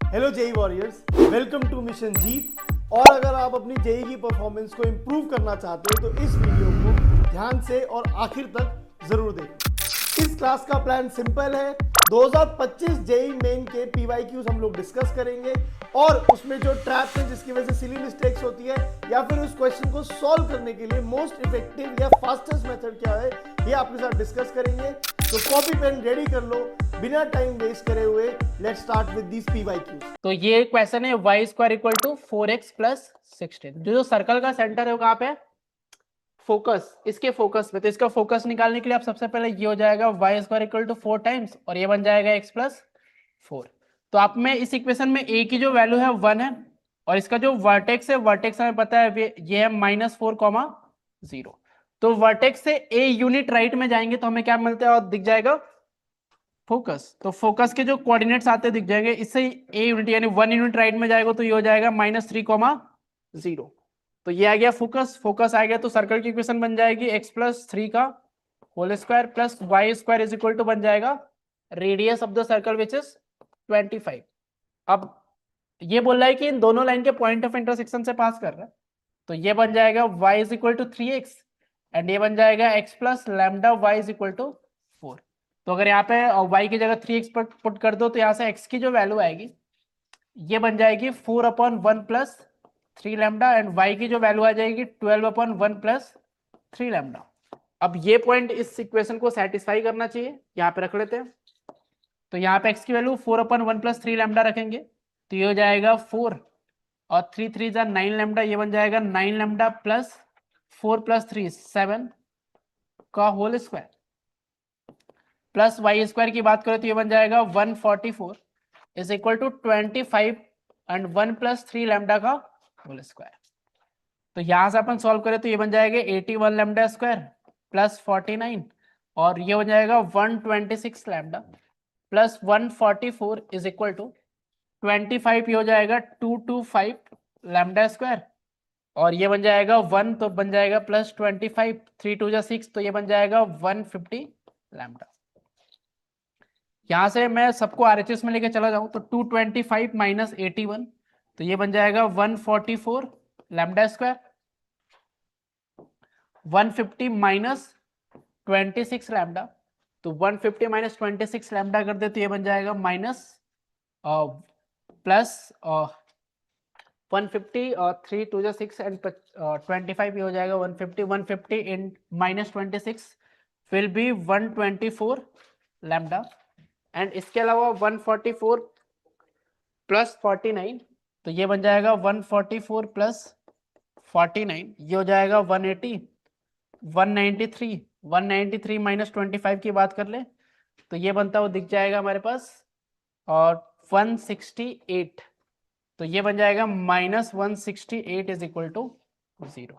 Hello JEE warriors, welcome to mission Jeet. और अगर आप अपनी जेई की परफॉर्मेंस को इम्प्रूव करना चाहते हो तो इस वीडियो को ध्यान से और आखिर तक जरूर देखें। इस क्लास का प्लान सिंपल है। 2025 जेई मेन के पीवाईक्यूज हम लोग डिस्कस करेंगे और उसमें जो ट्रैप्स है जिसकी वजह से सिली मिस्टेक्स होती है या फिर उस क्वेश्चन को सॉल्व करने के लिए मोस्ट इफेक्टिव या फास्टेस्ट मेथड क्या है ये आपके साथ डिस्कस करेंगे। तो कॉपी पेन रेडी कर लो, बिना टाइम वेस्ट करे हुए let's start with this PYQs. तो ये क्वेश्चन है y square equal to 4x plus 16। जो सर्कल का सेंटर है वो कहाँ पे, फोकस, इसके फोकस में। तो इसका फोकस निकालने के लिए आप सबसे पहले ये हो जाएगा y square equal to 4 times और ये बन जाएगा x प्लस 4। तो आप में इस इक्वेशन में a की जो वैल्यू है 1 है और इसका जो वर्टेक्स है, वर्टेक्स हमें पता है ये है -4, 0। तो वर्टेक्स से a यूनिट राइट में जाएंगे तो हमें क्या मिलता है और दिख जाएगा फोकस। तो फोकस के जो कोऑर्डिनेट्स आते दिख जाएंगे, इससे ए यूनिट यानी 1 यूनिट राइट में जाएगा तो ये हो जाएगा -3, 0। तो ये आ गया फोकस। फोकस आ गया तो सर्कल की इक्वेशन बन जाएगी x प्लस 3 का whole square plus y square is equal to बन जाएगा radius of the circle which is 25। अब ये बोल रहा है कि इन दोनों लाइन के पॉइंट ऑफ इंटरसेक्शन से पास कर रहा है, तो ये बन जाएगा y is equal to 3x and ये बन जाएगा x plus lambda y is equal to 4। तो अगर यहाँ पे y की जगह 3x पुट कर दो तो यहाँ से x की जो वैल्यू आएगी ये बन जाएगी 4/1 प्लस 3 लैम्डा एंड y की जो वैल्यू आ जाएगी 12/1 प्लस 3 लैम्डा। अब ये पॉइंट इस इक्वेशन को सेटिस्फाई करना चाहिए, यहाँ पे रख लेते हैं। तो यहाँ पे x की वैल्यू 4/1 प्लस 3 लैम्डा रखेंगे तो ये हो जाएगा 4 और 3 3 जा 9 लैम्डा, ये बन जाएगा 9 लैम्डा प्लस 4 प्लस 3 7 का whole square plus y square की बात करें तो ये बन जाएगा 144 is equal to 25 and 1 plus 3 lambda का होल स्क्वायर। तो यहां से अपन सॉल्व करें तो ये बन जाएगा 81 लैम्डा स्क्वायर प्लस 49 और ये बन जाएगा 126 lambda plus 144 is equal to 25, ये हो जाएगा 225 लैम्डा स्क्वायर और ये बन जाएगा 1 तो बन जाएगा प्लस 25, 3 2 जा 6 तो ये बन जाएगा 150 लैम्डा। यहां से मैं सबको आरएचएस में लेके चला जाऊं तो 225 माइनस 81 तो ये बन जाएगा 144 लैम्डा स्क्वायर, 150 माइनस 26 लैम्डा। तो 150 माइनस 26 लैम्डा कर दे तो ये बन जाएगा माइनस प्लस 150 और 3 2 जा 6 एंड 25 ये हो जाएगा 150, 150 in minus 26 will be 124 lambda and इसके अलावा 144 प्लस 49 तो ये बन जाएगा 144 प्लस 49 ये हो जाएगा 180, 193, 193 माइनस 25 की बात कर ले तो ये बनता वो दिख जाएगा हमारे पास और 168 तो ये बन जाएगा -168 इज इक्वल टू 0।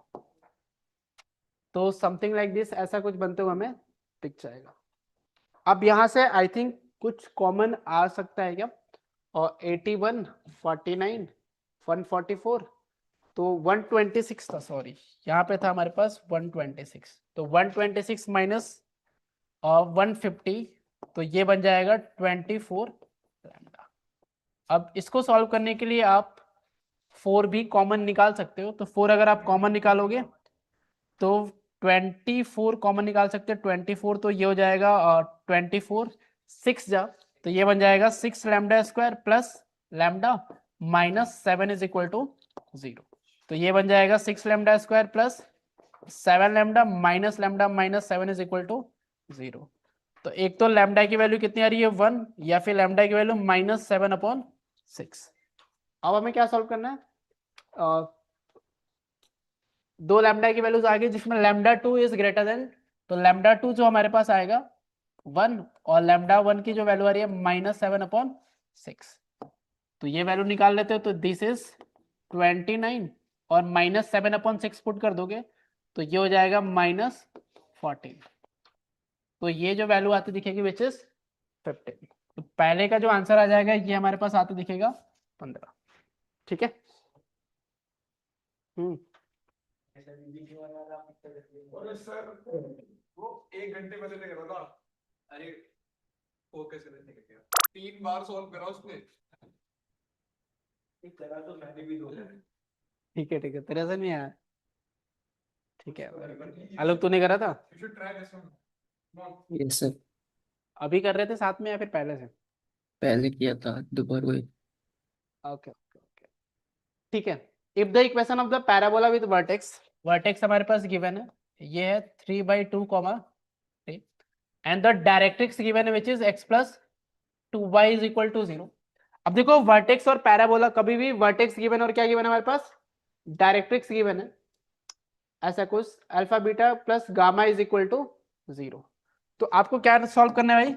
तो समथिंग लाइक दिस, ऐसा कुछ बनते हुए हमें दिख जाएगा। अब यहां से आई थिंक कुछ कॉमन आ सकता है क्या, और 81 49 144 तो 126 था, सॉरी यहाँ पे था हमारे पास 126 तो 126 माइनस 150 तो ये बन जाएगा 24 लैम्डा। अब इसको सॉल्व करने के लिए आप 4 भी कॉमन निकाल सकते हो। तो 4 अगर आप कॉमन निकालोगे तो 24 कॉमन निकाल सकते हैं, 24 तो ये हो जाएगा 24 6 जा तो ये बन जाएगा 6 lambda square plus lambda minus 7 is equal to 0। तो ये बन जाएगा 6 lambda square plus 7 lambda minus 7 is equal to 0। तो एक तो लैम्डा की वैल्यू कितनी आ रही है 1 या फिर लैम्डा की वैल्यू -7/6। अब हमें क्या सॉल्व करना है, दो लैम्डा की वैल्यूज आ गई जिसमें लैम्डा 2 इज ग्रेटर देन, तो लैम्डा 2 जो हमारे पास आएगा 1 और लैम्डा 1 की जो वैल्यू आ रही है -7/6। तो ये वैल्यू निकाल लेते हो तो दिस इज 29 और -7/6 पुट कर दोगे तो ये हो जाएगा -14। तो ये जो वैल्यू आती दिखेगी विच इज 15। तो पहले का जो आंसर आ जाएगा ये हमारे पास आते दिखेगा 15। ठीक है। अरे सर, वो 1 घंटे पहले से करा था। अरे वो कैसे नहीं किया, 3 बार सॉल्व करा उसने। चला तो मैंने भी दो ठीक है तेरे से नहीं आया। ठीक है आलोक तूने करा था? You should try this one. Come on. Yes sir. अभी कर रहे थे साथ में या फिर पहले से? पहले किया था दोपहर को ही। ओके ओके ओके ठीक है। If the equation of the parabola with vertex, vertex हमारे पास गिवन है, ये है 3/2 comma 3 and the directrix given है which is x plus 2y is equal to 0। अब देखो वर्टेक्स और पैराबोला, कभी भी वर्टेक्स गिवन और क्या गिवन है हमारे पास, डायरेक्ट्रिक्स गिवन है, ऐसा कुछ alpha beta plus gamma is equal to 0। तो आपको क्या सॉल्व करना है भाई,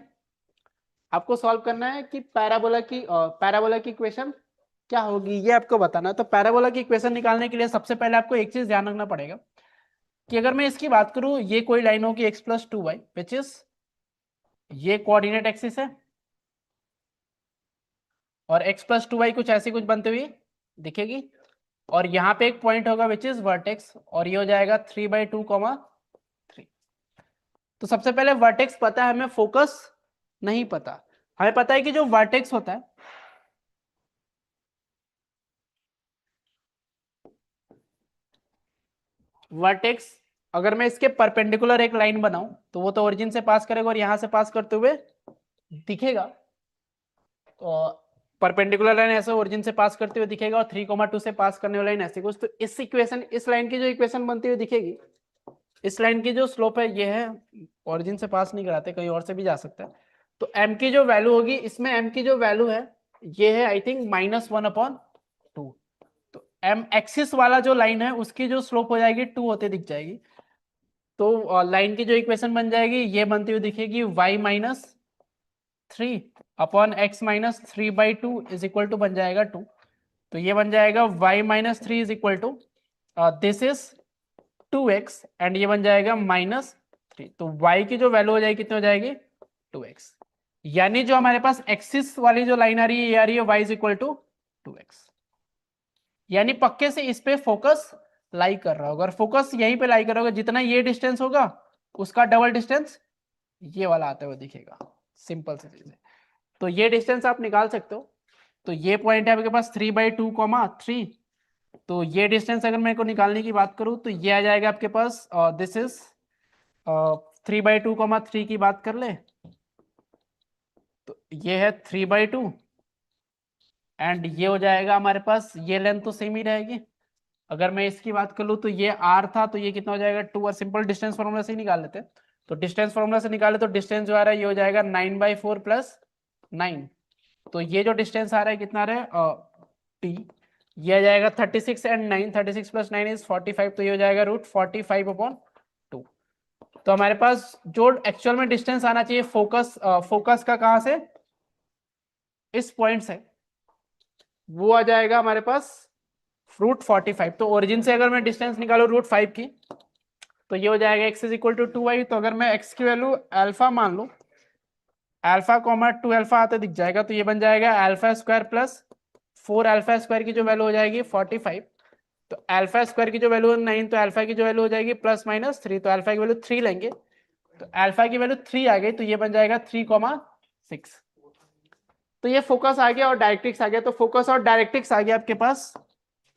आपको सॉल्व करना है कि पैराबोला की इक्वेशन क्या होगी ये आपको बताना है। तो पैराबोला की इक्वेशन निकालने के लिए सबसे पहले आपको एक चीज ध्यान रखना पड़ेगा कि अगर मैं इसकी बात करूं, ये कोई लाइन होगी x plus 2y which is, ये कोऑर्डिनेट एक्सिस है और x प्लस 2y कुछ ऐसी कुछ बनते हुई दिखेगी, और यहाँ पे एक पॉइंट होगा विच इज वर्टेक्स, और ये हो जाएगा 3/2 कॉमा 3। तो सबसे पहले वर्टेक्स पता है हमें, फोकस नहीं पता। हमें पता है कि जो वर्टेक्स होता है वर्टेक्स, अगर मैं इसके परपेंडिकुलर एक लाइन बनाऊं तो वो तो ओरिजिन से पास करेगा और यहां से पास करते हुए दिखेगा। तो परपेंडिकुलर लाइन ऐसे ओरिजिन से पास करते हुए दिखेगा और 3,2 से पास करने वाली लाइन ऐसी कुछ। तो इस इक्वेशन, इस लाइन की जो इक्वेशन बनती हुई दिखेगी, इस लाइन की जो स्लोप है ये है, ओरिजिन से पास नहीं कराते, कहीं और से भी जा सकता है। तो m की जो वैल्यू होगी, इसमें m की जो वैल्यू है ये है आई थिंक -1/2। तो m एक्सिस वाला जो लाइन है उसकी जो स्लोप हो जाएगी 2 होते दिख जाएगी। तो लाइन की जो इक्वेशन बन जाएगी ये बनती हुई दिखेगी y-3/x-3/2 इज इक्वल टू बन जाएगा 2। तो ये बन जाएगा y-3 is equal to this is 2x and ये बन जाएगा -3। तो y की जो वैल्यू हो जाएगी कितनी हो जाएगी 2x, यानी जो हमारे पास एक्सिस वाली जो लाइन आ रही है ये आ रही है y is equal to 2x। यानी पक्के से इस पे फोकस लाई कर रहा होगा, और फोकस यहीं पे लाई कर रहा होगा, जितना ये डिस्टेंस होगा उसका डबल डिस्टेंस ये वाला आते हुए दिखेगा। सिंपल सी चीज है। तो ये डिस्टेंस आप निकाल सकते हो। तो ये पॉइंट है आपके पास 3/2 कॉमा 3। तो ये डिस्टेंस अगर मेरे को निकालने की बात करूं तो ये आ जाएगा आपके पास, दिस इज 3/2 कॉमा 3 की बात कर ले तो ये है 3/2 एंड ये हो जाएगा हमारे पास, ये लेंथ तो सेम ही रहेगी। अगर मैं इसकी बात कर लूँ तो ये r था, तो ये कितना हो जाएगा 2, और सिंपल डिस्टेंस फॉर्मूला से ही निकाल लेते हैं। तो डिस्टेंस फॉर्मूला से निकाले तो डिस्टेंस जो आ रहा है ये हो जाएगा 9/4 प्लस 9। तो ये जो डिस्टेंस आ रहा है कितना आ रहा है t, ये आ जाएगा 36 एंड 9, 36 प्लस 9 इज 45। तो ये हो जाएगा √45/2। तो हमारे पास जो एक्चुअल में डिस्टेंस आना चाहिए फोकस का, कहां से, इस पॉइंट से, वो आ जाएगा हमारे पास √45। तो ओरिजिन से अगर मैं डिस्टेंस निकालू √5 की तो ये हो जाएगा x is equal to 2y। तो अगर मैं x की वैल्यू अल्फा मान लूं, अल्फा कॉमा 2 अल्फा आते दिख जाएगा, तो ये बन जाएगा alpha square plus 4 alpha square की जो वैल्यू हो जाएगी 45। तो अल्फा स्क्वायर की जो वैल्यू है 9, तो अल्फा की जो वैल्यू हो जाएगी +-3। तो अल्फा की वैल्यू 3 लेंगे, तो अल्फा की वैल्यू 3 आ गई, तो ये बन जाएगा 3,6। तो ये फोकस आ गया और डायरेक्ट्रिक्स आ गया। तो फोकस और डायरेक्ट्रिक्स आ गया आपके पास।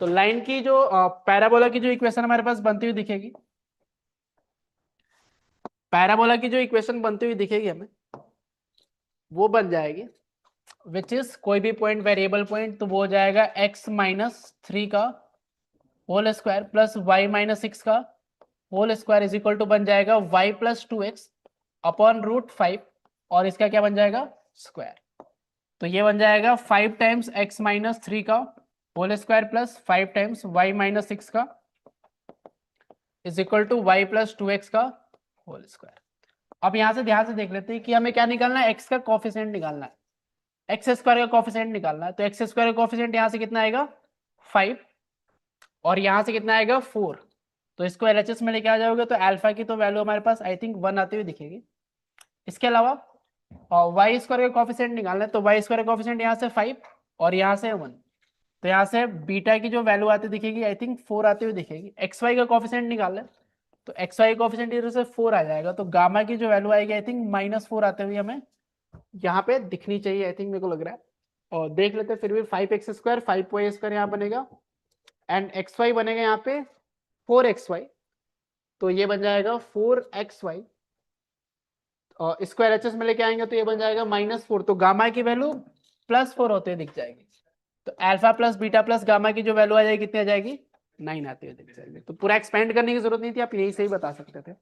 तो लाइन की जो पैराबोला की जो इक्वेशन हमारे पास बनती हुई दिखेगी, पैराबोला की जो इक्वेशन बनती हुई दिखेगी हमें, वो बन जाएगी विच इज कोई भी पॉइंट, वेरिएबल पॉइंट, तो वो हो जाएगा x-3 का होल स्क्वायर प्लस y-6 का whole square is equal to बन जाएगा y प्लस 2x अपॉन √5, और इसका क्या बन जाएगा स्क्वायर। तो ये बन जाएगा 5 टाइम्स x-3 का whole square plus 5 times y-6 का is equal to y plus 2x का होल स्क्वायर। अब यहां से ध्यान से देख लेते हैं कि हमें क्या निकालना है, x का कोफिशिएंट निकालना है, एक्स स्क्वायर का कोफिशिएंट निकालना है। तो एक्स स्क्वायर का कोफिशिएंट यहां से कितना आएगा 5, और यहां से कितना आएगा 4। तो इसको एलएचएस में लेके आ जाओगे तो अल्फा की तो वैल्यू हमारे पास आई थिंक 1 आती हुई दिखेगी। इसके अलावा वाई स्क्वायर का कोफिशिएंट निकालना है, तो वाई स्क्वायर का कोफिशिएंट यहाँ से 5 और यहाँ से 1, तो यहाँ से बीटा की जो वैल्यू आती दिखेगी आई थिंक 4 आती हुई दिखेगी। एक्स वाई का कोफिशिएंट निकालना है, तो एक्स वाई कोफिशिएंट इधर से 4 आ जाएगा, तो गामा की जो वैल्यू आएगी आई थिंक -4 आते हुए हमें यहाँ पे दिखनी चाहिए, आई थिंक मेरे को लग रहा है। और देख लेते हैं फिर भी 5x² 5y² यहाँ बनेगा एंड xy बनेगा यहाँ पे 4xy, तो ये बन जाएगा 4xy और स्क्वायर एचएस में लेके आएंगे तो ये बन जाएगा -4, तो गामा की वैल्यू +4 होते हुए दिख जाएगी। तो alpha plus beta plus gamma की जो वैल्यू आ जाएगी कितनी आ जाएगी 9 आती हुई दिख जाएगी। तो पूरा एक्सपेंड करने की जरूरत नहीं थी, आप यही से ही बता सकते थे।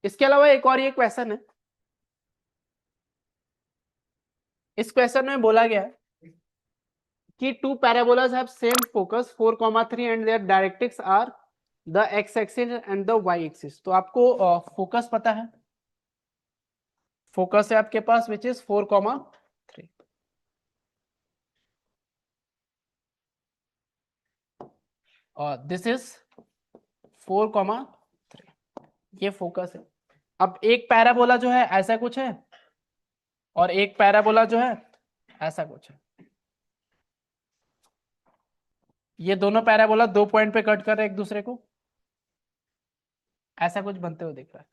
इसके अलावा एक और ये क्वेश्चन है, इस क्वेश्चन में बोला गया कि two parabolas have same focus 4,3 and their directrix are the x axis and the y axis. तो आपको फोकस पता है, फोकस है आपके पास विच इज 4,3 और दिस इज 4,3, ये फोकस है। अब एक पैराबोला जो है ऐसा कुछ है और एक पैराबोला जो है ऐसा कुछ है। ये दोनों पैराबोला 2 पॉइंट पे कट कर रहे हैं एक दूसरे को, ऐसा कुछ बनते हुए दिख रहा है।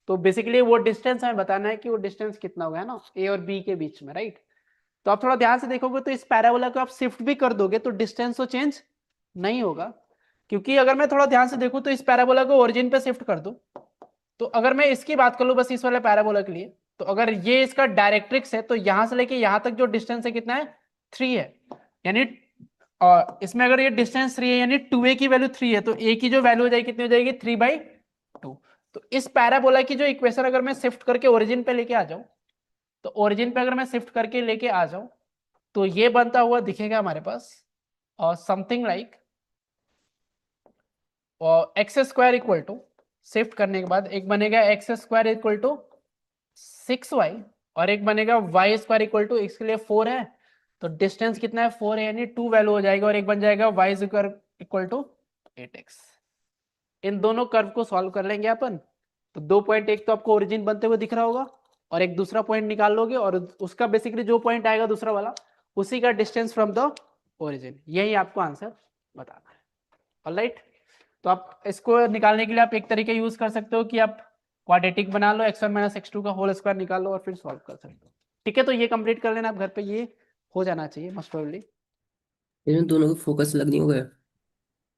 तो बेसिकली वो डिस्टेंस हमें बताना है कि वो डिस्टेंस कितना होगा ना ए और बी के बीच में, राइट। तो आप थोड़ा ध्यान से देखोगे तो इस पैराबोला को आप शिफ्ट भी कर दोगे तो डिस्टेंस तो चेंज नहीं होगा, क्योंकि अगर मैं थोड़ा ध्यान से देखूं तो इस पैराबोला को ओरिजिन पे शिफ्ट कर दूं, तो अगर मैं इसकी बात कर लूं बस इस वाले पैराबोला के लिए, तो अगर ये इसका डायरेक्ट्रिक्स है तो यहां से लेके यहां तक जो डिस्टेंस है कितना है 3 है, यानी और इसमें अगर ये डिस्टेंस 3 है यानी 2a की वैल्यू 3 है, तो a की जो वैल्यू हो जाएगी कितनी हो जाएगी 3/2। तो इस पैराबोला की जो इक्वेशन अगर मैं शिफ्ट करके ओरिजिन पे लेके आ जाऊं, तो ओरिजिन पे अगर मैं शिफ्ट करके लेके आ जाऊं तो ये बनता हुआ दिखेगा हमारे पास और something like x² equal to, shift करने के बाद एक बनेगा x² इक्वल टू 6y और एक बनेगा y² इक्वल टू, इसके लिए 4 है तो डिस्टेंस कितना है 4 है यानी 2 वैल्यू हो जाएगा और एक बन जाएगा y² इक्वल टू 8x। इन दोनों कर्व को सॉल्व कर लेंगे अपन, तो 2 पॉइंट, एक तो आपको ओरिजिन बनते हुए दिख रहा होगा और एक दूसरा पॉइंट निकाल लोगे और उसका बेसिकली जो पॉइंट आएगा दूसरा वाला उसी का डिस्टेंस फ्रॉम द ओरिजिन, यही आपको आंसर बताना है। ऑलराइट, तो आप इसको निकालने के लिए आप एक तरीके यूज कर सकते हो कि आप क्वाड्रेटिक बना लो, x1 - x2 का होल स्क्वायर निकाल लो और फिर सॉल्व कर सकते हो। ठीक है, तो ये कंप्लीट कर लेना आप घर पे, ये हो जाना चाहिए मोस्ट प्रोबेबली। इन दोनों को फोकस अलग नहीं हो गया?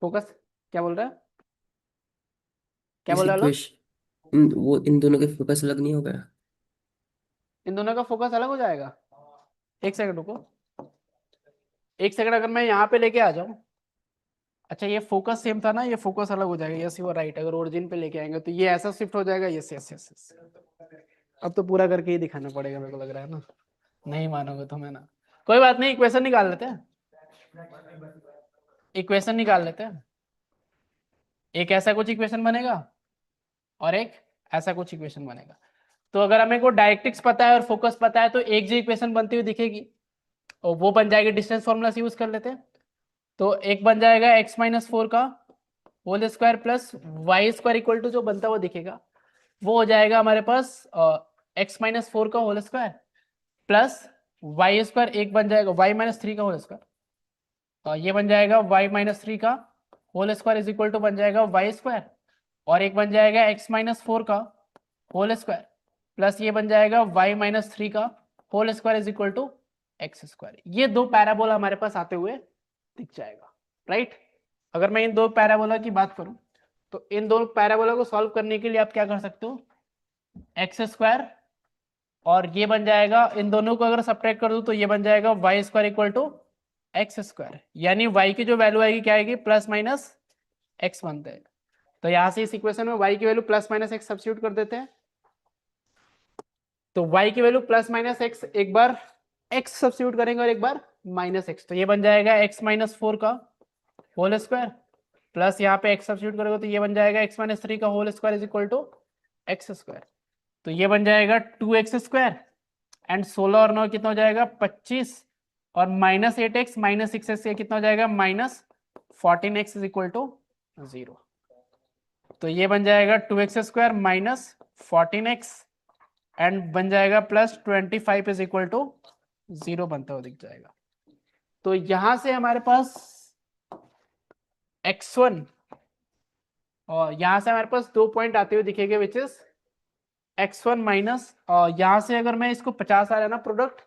फोकस क्या बोल रहा है, क्या इस बोल रहा है लोग? इक्वेशन वो इन दोनों के फोकस अलग नहीं हो गया? इन दोनों का फोकस अलग हो जाएगा, एक सेकंड रुको, एक सेकंड, अगर मैं यहाँ पे लेके आ जाऊं, अच्छा ये फोकस सेम था ना, ये फोकस अलग हो जाएगा, यस यू आर राइट। अगर ओरिजिन पे लेके आएंगे तो ये ऐसा शिफ्ट हो जाएगा, यस यस यस यस। अब तो पूरा करके ही दिखाना पड़ेगा मेरे को लग रहा है ना, नहीं मानोगे तो मैं ना, कोई बात नहीं, इक्वेशन निकाल लेते हैं, इक्वेशन निकाल लेते हैं। एक ऐसा कुछ इक्वेशन बनेगा और एक ऐसा कुछ इक्वेशन बनेगा। तो अगर हमें को डायरेक्ट्रिक्स पता है और फोकस पता है तो एक जो इक्वेशन बनती हुई दिखेगी और वो बन जाएगी, डिस्टेंस फॉर्मूला से यूज कर लेते हैं। तो एक बन जाएगा x-4 का whole square plus y² equal to, जो बनता हुआ दिखेगा वो हो जाएगा हमारे पास x-4 का होल स्क्वायर प्लस y², एक बन जाएगा y-3 का होल स्क्वायर, ये बन जाएगा y-3 का whole square is equal to बन जाएगा y² और एक बन जाएगा x-4 का होल स्क्वायर प्लस ये बन जाएगा y-3 का whole square is equal to x²। ये दो पैराबोला हमारे पास आते हुए दिख जाएगा, राइट। अगर मैं इन दो पैराबोला की बात करूं तो इन दो पैराबोला को सॉल्व करने के लिए आप क्या कर सकते हो, x² और ये बन जाएगा, इन दोनों को अगर सब्ट्रैक्ट कर दूं तो ये बन जाएगा y² इक्वल टू x², यानी y की जो वैल्यू आएगी क्या आएगी +-x बनते हैं। तो यहां से इस इक्वेशन में y की वैल्यू +-x सब्स्टिट्यूट कर देते हैं, तो y की वैल्यू +-x, एक बार x सब्स्टिट्यूट करेंगे और एक बार -x, तो ये बन जाएगा x-4 का होल स्क्वायर प्लस यहाँ पे x सब्स्टिट्यूट करोगे तो ये बन जाएगा x-3 का whole square is equal to x²। तो ये बन जाएगा 2x² एंड 16 और 9 कितना हो जाएगा 25 और -8x -6x से कितना हो जाएगा -14x इज इक्वल टू 0। तो ये बन जाएगा 2x² -14x एंड बन जाएगा +25 इज इक्वल टू 0 बनता हुआ दिख जाएगा। तो यहां से हमारे पास x1 और यहां से हमारे पास 2 पॉइंट आते हुए दिखेंगे विच इज x1 माइनस, यहाँ से अगर मैं इसको 50 आ रहा है ना प्रोडक्ट,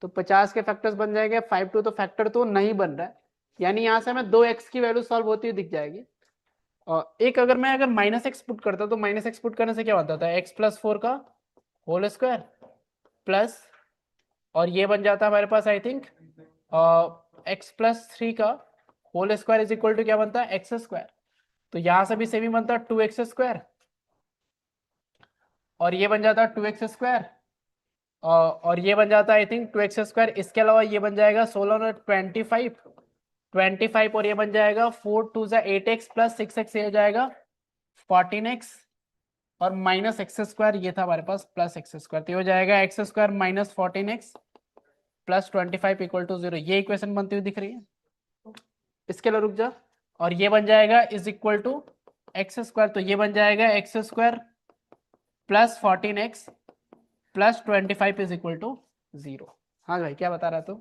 तो 50 के फैक्टर्स बन जाएंगे 5 2, तो फैक्टर तो नहीं बन रहा है, यानी यहाँ से हमें 2x की वैल्यू सॉल्व होती हुई दिख जाएगी। और एक अगर माइनस एक्स पुट करता तो माइनस एक्स पुट करने से क्या होता था, एक्स प्लस 4 का होल स्क्वायर प्लस, और ये बन जाता है हमारे पास आई थिंक एक्स प्लस 3 का whole square is equal to क्या बनता है, एक्स स्क्वायर। तो यहां से भी सेम ही बनता है 2x स्क्वायर, और ये बन जाता है 2x स्क्वायर, और ये बन जाता है आई थिंक 2x स्क्वायर। इसके अलावा ये बन जाएगा 16 और 25, और ये बन जाएगा 4 2 8x प्लस 6x, ये हो जाएगा 14x, और माइनस एक्स स्क्वायर ये था हमारे पास प्लस एक्स स्क्वायर, तो ये हो जाएगा x square minus 14x plus 25 equal to 0। ये इक्वेशन बनती हुई दिख रही है। इसके लिए रुक जा, और ये बन जाएगा is equal to x square, तो ये बन जाएगा x square plus 14x plus 25 is equal to 0। हाँ भाई क्या बता रहा तू,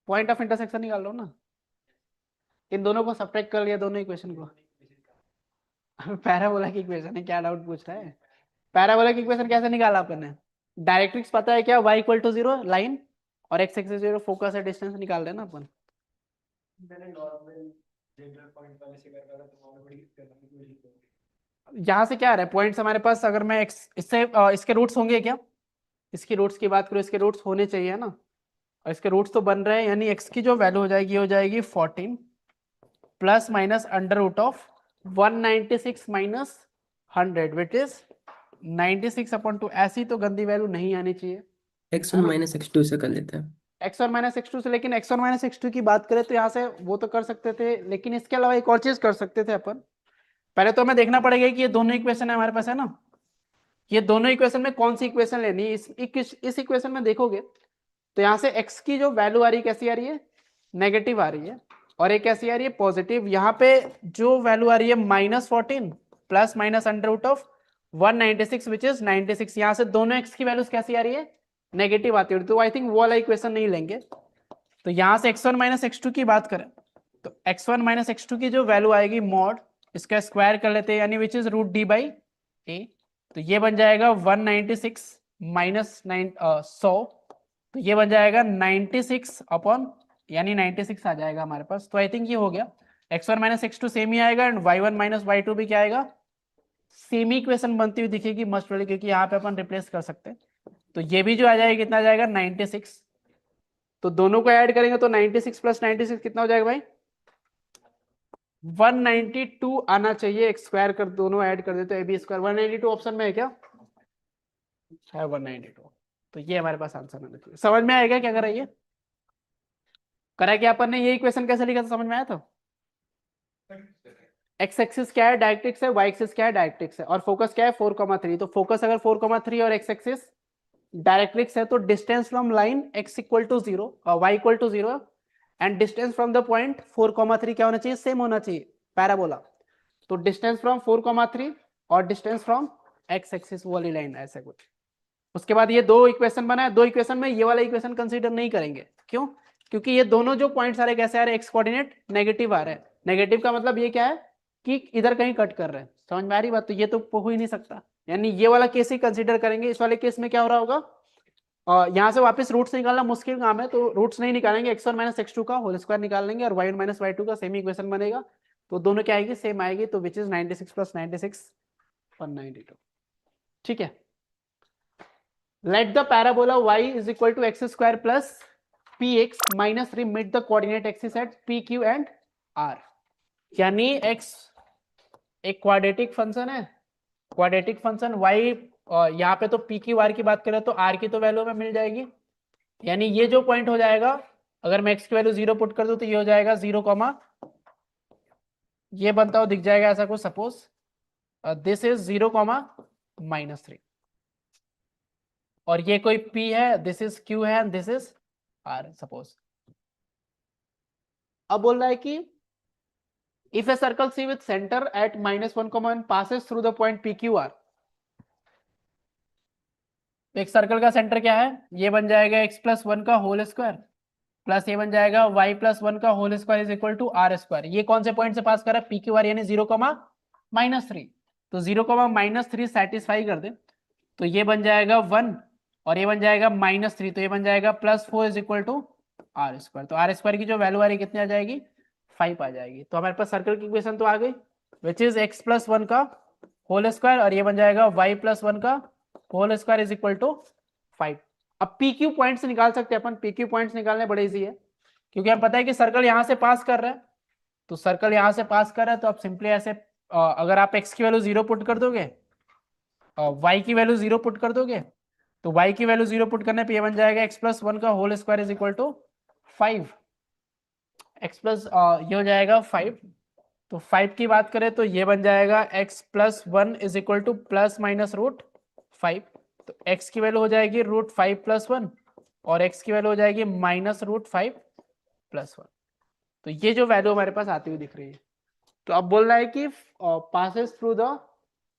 पॉइंट ऑफ इंटरसेक्शन निकाल लो ना, इन दोनों को सब्ट्रैक्ट कर लिया, दोनों इक्वेशन को। पैराबोला की इक्वेशन है, क्या डाउट पूछ रहा है, पैराबोला की इक्वेशन कैसे निकाला आपने, डायरेक्ट्रिक्स पता है क्या, y इक्वल टू 0 लाइन, और x एक्सिस 0 फोकस है, डिस्टेंस निकाल रहे हैं ना अपन। मैंने नॉर्मल जनरल पॉइंट वाले से कर रहा था, तो नॉर्मल यहाँ से क्या आ रहा है पॉइंट्स हमारे पास, अगर मैं x इससे इसके रूट्स होंगे क्या, इसकी रूट्स की बात करूँ, इसके रूट्स होने चाहिए ना, और इसके रूट्स तो बन रहे हैं, यानी x की जो वैल्यू हो जाएगी 14 plus minus under root of 196 minus 100 which is 96/2। ऐसी तो गंदी वैल्यू नहीं आनी चाहिए, x1 माइनस x2 से कर लेते हैं। x1 माइनस x2 से, लेकिन x1 माइनस x2 की बात करें तो यहाँ से वो तो कर सकते थे, लेकिन इसके अलावा एक और चीज कर सकते थे अपन। पहले तो हमें देखना पड़ेगा कि ये दोनों इक्वेशन है हमारे पास, है ना, ये दोनों इक्वेशन में कौन सी इक्वेशन लेनी है। इस इक्वेशन में देखोगे तो यहाँ से x की जो वैल्यू आ रही है कैसी आ रही है, नेगेटिव आ रही है, और एक कैसी आ रही है, पॉजिटिव। यहाँ पे जो वैल्यू आ रही है -14 plus minus under root of 196 which is 96, यहाँ से दोनों x की वैल्यूज कैसी आ रही है, नेगेटिव आती है, तो आई थिंक वो वाला इक्वेशन नहीं लेंगे। तो यहाँ से x1 माइनस x2 की बात करें तो x1 माइनस x2 की जो वैल्यू आएगी मॉड, इसका स्क्वायर कर लेते हैं, यानी which is root d by a, तो ये बन जाएगा 196 माइनस 100, तो ये बन जाएगा 96 अपॉन, यानी 96 आ जाएगा हमारे पास। तो आई थिंक ये हो गया, x1 माइनस x2 सेम ही आएगा, एंड y1 माइनस y2 भी क्या आएगा, सेम ही इक्वेशन बनती हुई दिखेगी मस्ट प्रोबेबली, क्योंकि यहाँ पे अपन रिप्लेस कर सकते हैं। तो ये भी जो आ जाएगा कितना आ जाएगा 96, तो दोनों को ऐड करेंगे तो 96 प्लस 96 कितना हो जाएगा भाई, 192 आना चाहिए, एक स्क्वायर कर दोनों ऐड कर देते तो ab स्क्वायर 192 ऑप्शन में है क्या, है 192, तो ये हमारे पास आंसर आना चाहिए। समझ में आएगा क्या करा, ये करा क्या अपन ने, ये इक्वेशन कैसे लिखा था समझ में आया था। एक्स एक्सिस क्या है, डायरेक्ट्रिक्स है, वाई एक्सिस क्या है, डायरेक्ट्रिक्स है, और फोकस क्या है 4,3, तो फोकस अगर 4,3 और एक्स एक्सिस डायरेक्ट्रिक्स है, तो distance from line x equal to 0 और y equal to 0 and distance from the point 4,3 क्या होना चाहिए, सेम होना चाहिए, पैराबोला। तो डिस्टेंस फ्रॉम 4,3 और डिस्टेंस फ्रॉम x एक्सिस वाली लाइन, ऐसा कुछ। उसके बाद ये दो इक्वेशन बना है, दो इक्वेशन में ये वाला इक्वेशन कंसीडर नहीं करेंगे, क्यों, क्योंकि ये दोनों जो पॉइंट्स आ रहे कैसे आ रहे हैं, एक्स कोऑर्डिनेट नेगेटिव आ रहे हैं। नेगेटिव का मतलब ये क्या है कि इधर कहीं कट कर रहे हैं, समझ में आ रही बात, तो ये तो हो ही नहीं सकता, यानी ये वाला केस ही कंसीडर करेंगे। इस वाले केस में क्या हो रहा होगा, यहाँ से वापस रूट्स निकालना मुश्किल काम है, तो रूट्स नहीं निकालेंगे, x1 माइनस x2 का होल स्क्वायर निकाल लेंगे, और y1 माइनस y2 का सेम इक्वेशन बनेगा, तो दोनों क्या आएगी, सेम आएगी, तो विच इज 96 प्लस 96 192। ठीक है, let the parabola y is equal to x square plus px minus 3 meet the coordinate axis at p q and r, यानी x एक क्वाड्रेटिक फंक्शन है, क्वाड्रेटिक फंक्शन y, और यहाँ पे तो पी क्यू आर की बात करें तो आर की तो वैल्यू हमें मिल जाएगी, यानी ये जो पॉइंट हो जाएगा, अगर मैं x की वैल्यू 0 पुट कर दूं तो ये हो जाएगा 0, ये बनता हो दिख जाएगा ऐसा कुछ, सपोज दिस इज 0, -3, और ये कोई p है, दिस इज q है, दिस इज r सपोज। अब बोल रहा है कि if a circle C with center at -1, passes through the point PQR, एक सर्कल का सेंटर क्या है, ये बन जाएगा x प्लस 1 का होल स्क्वायर प्लस ये बन जाएगा y प्लस 1 का whole square is equal to r square. ये कौन से पॉइंट से पास कर रहा है, PQR, यानी 0, -3। तो 0,-3 सेटिस्फाई कर दे तो ये बन जाएगा 1 और ये बन जाएगा -3, तो ये बन जाएगा +4 is equal to r square. तो आर स्क्वायर की जो वैल्यू आ रही है कितनी आ जाएगी, 5 आ जाएगी। तो हमारे पास सर्कल की इक्वेशन तो आ गई, विच इज x+1 का होल स्क्वायर और ये बन जाएगा y+1 का whole square is equal to 5। अब पी क्यू पॉइंट्स निकाल सकते हैं अपन, पी क्यू पॉइंट्स निकालने बड़े इजी है क्योंकि हम पता है कि सर्कल यहां से पास कर रहा है, तो सर्कल यहां से पास कर रहा है तो आप सिंपली ऐसे अगर आप x की वैल्यू 0 पुट कर दोगे, y की वैल्यू 0 पुट कर दोगे, तो y की वैल्यू 0 पुट करने पे ये बन जाएगा x+1 का whole square is equal to 5। x plus ये हो जाएगा 5, तो 5 की बात करें तो ये बन जाएगा x+1 इज इक्वल टू ±√5। तो x की वैल्यू हो जाएगी √5+1 और x की वैल्यू हो जाएगी -√5+1। तो ये जो वैल्यू हमारे पास आती हुई दिख रही है, तो अब बोल रहा है कि passes through the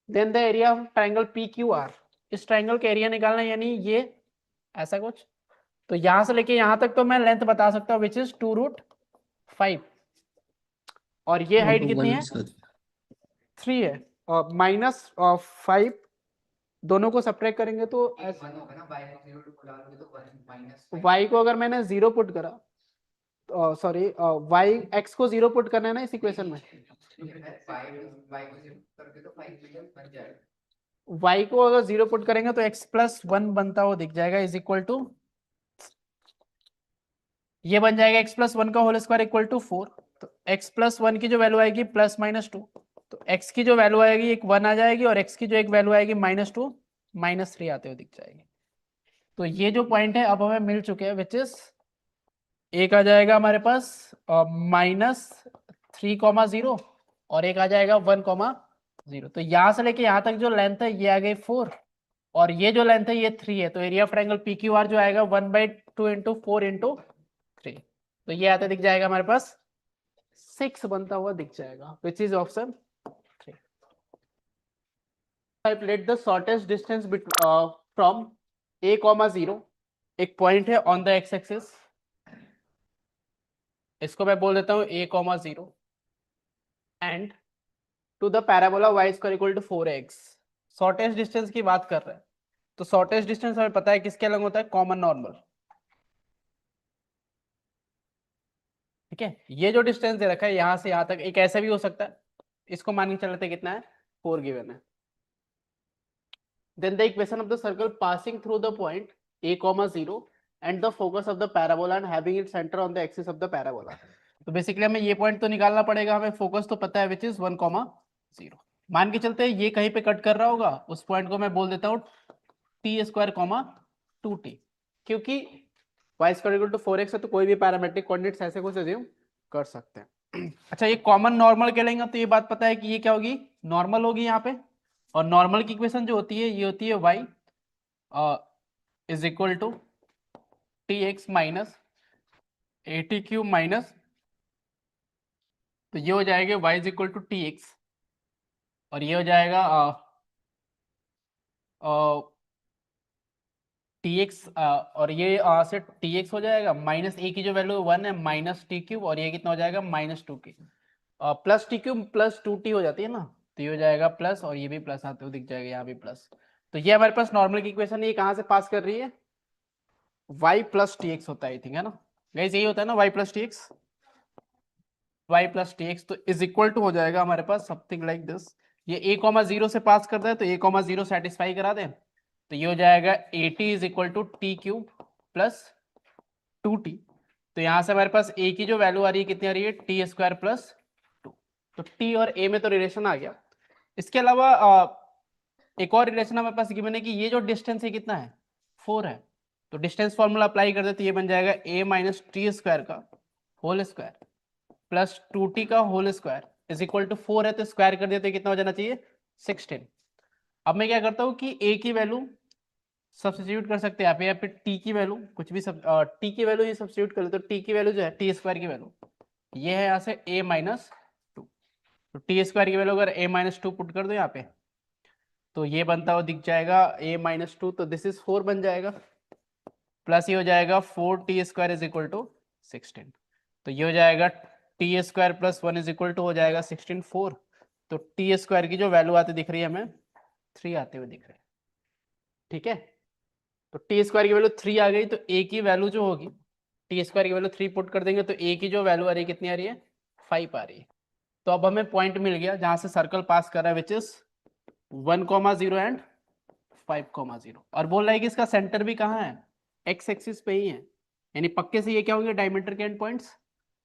then the area of triangle PQR, इस ट्रायंगल का एरिया निकालना है, यानी ये ऐसा कुछ। तो यहां से लेके यहां तक तो मैं लेंथ बता सकता हूं विच इज 2√5 और ये हाइट कितनी है, 3 है और -5 दोनों को सब्ट्रैक्ट करेंगे तो y को अगर मैंने 0 पुट करा, सॉरी y x को 0 पुट करना है ना इस इक्वेशन में, y को अगर 0 पुट करेंगे तो x+1 बनता हुआ दिख जाएगा इज इक्वल टू, ये बन जाएगा x+1 का होल स्क्वायर इक्वल टू 4। तो x+1 की जो वैल्यू आएगी +-2, तो x की जो वैल्यू आएगी एक 1 आ जाएगी और x की जो एक वैल्यू आएगी -2 -3 आते हुए दिख जाएगी। तो ये जो पॉइंट है अब हमें मिल चुके हैं, विच इज एक आ जाएगा हमारे पास -3,0 और एक आ जाएगा 1,0। तो यहां से लेके यहां तक जो लेंथ है ये आ गई 4 और ये जो लेंथ है ये 3 है, तो एरिया ऑफ ट्रायंगल PQR जो आएगा 1/2 × 4 × 3, तो ये आते दिख जाएगा हमारे पास 6 बनता हुआ दिख जाएगा, which is option 3। Let the shortest distance from a, 0, एक पॉइंट है ऑन द एक्स एक्सिस, इसको मैं बोल देता हूं a, 0 and to the parabola y square equal to 4x। Shortest distance की बात कर रहे हैं, तो शॉर्टेस्ट डिस्टेंस हमें पता है किसके अलग होता है, कॉमन नॉर्मल। ठीक है, ये जो डिस्टेंस दे रखा है यहां से यहां तक एक ऐसा भी हो सकता है, इसको मान के चलते कितना है 4 गिवन है। Then the equation of the circle passing through the point a, 0 and the focus of the parabola and having it centre on the axis of the parabola. तो बेसिकली हमें ये पॉइंट तो निकालना पड़ेगा, हमें फोकस तो पता है विच इज 1, 0। मान के चलते हैं ये कहीं पे कट कर रहा होगा, उस पॉइंट को मैं बोल देता हूँ t², 2t, क्योंकि y² 4x है तो कोई भी पैरामेट्रिक कोऑर्डिनेट्स ऐसे कुछ अज्यूम कर सकते हैं। अच्छा, ये कॉमन नॉर्मल के लेंगे तो ये बात पता है कि ये क्या होगी, नॉर्मल होगी यहाँ पे, और नॉर्मल की इक्वेशन जो होती है ये होती है y is equal to tx minus at³ minus, तो ये हो जाएगा y is equal to tx और ये हो जाएगा tx और ये से tx हो जाएगा माइनस a की जो वैल्यू 1 है -t³ और ये कितना हो जाएगा -2k plus t³ plus 2t हो जाती है ना, तो ये हो जाएगा प्लस और ये भी प्लस आते हुए दिख जाएगा यहाँ भी प्लस। तो ये हमारे पास नॉर्मल की इक्वेशन ये कहाँ से पास कर रही है, y प्लस tx होता है आई थिंक, है ना गाइस, यही होता है ना y प्लस tx, तो इज इक्वल टू हो जाएगा हमारे पास समथिंग लाइक दिस। ये a, 0 से पास करता है तो a, 0 सेटिस्फाई करा दें तो ये हो जाएगा at is equal to t³ plus 2t। तो यहां से हमारे पास a की जो वैल्यू आ रही है कितनी आ रही है, t² प्लस 2। तो t और a में तो रिलेशन आ गया। इसके अलावा एक और रिलेशन हमारे पास गिवन है कि ये जो डिस्टेंस है कितना है, 4 है, तो डिस्टेंस फॉर्मूला अप्लाई कर दे तो ये बन जाएगा a माइनस t² का होल स्क्वायर प्लस 2t का whole square is equal to 4 है, तो स्क्वायर कर देते कितना हो जाना चाहिए 16। अब मैं क्या करता हूँ कि a की वैल्यू सब्स्टिट्यूट कर सकते हैं यहाँ पे t की वैल्यू कुछ भी t की वैल्यू ही सब्स्टिट्यूट कर ले, तो t की वैल्यू जो है t² की वैल्यू ये है यहाँ से a माइनस 2, तो t² की वैल्यू अगर a माइनस 2 पुट कर दो यहाँ पे तो ये बनता हुआ दिख जाएगा a माइनस 2, तो दिस इज 4 बन जाएगा, प्लस ये हो जाएगा 4t² इज इक्वल टू 16, तो ये हो जाएगा t² plus 1 is equal to हो जाएगा 16 4, तो टी स्क्वायर की जो वैल्यू आती दिख रही है हमें 3 आते हुए दिख रहे हैं। ठीक है, तो टी स्क्वायर की वैल्यू 3 आ गई, तो ए की वैल्यू जो होगी, टी स्क्वायर की वैल्यू 3 पुट कर देंगे तो ए की जो वैल्यू आ रही है कितनी आ रही है, 5 आ रही है। तो अब हमें पॉइंट मिल गया जहां से सर्कल पास कर रहा है, विच इज 1,0 एंड 5,0, और बोल रहा है कि इसका सेंटर भी कहाँ है, एक्स एक्सिस पे ही है, यानी पक्के से ये क्या होंगे, डायमीटर के एंड पॉइंट्स।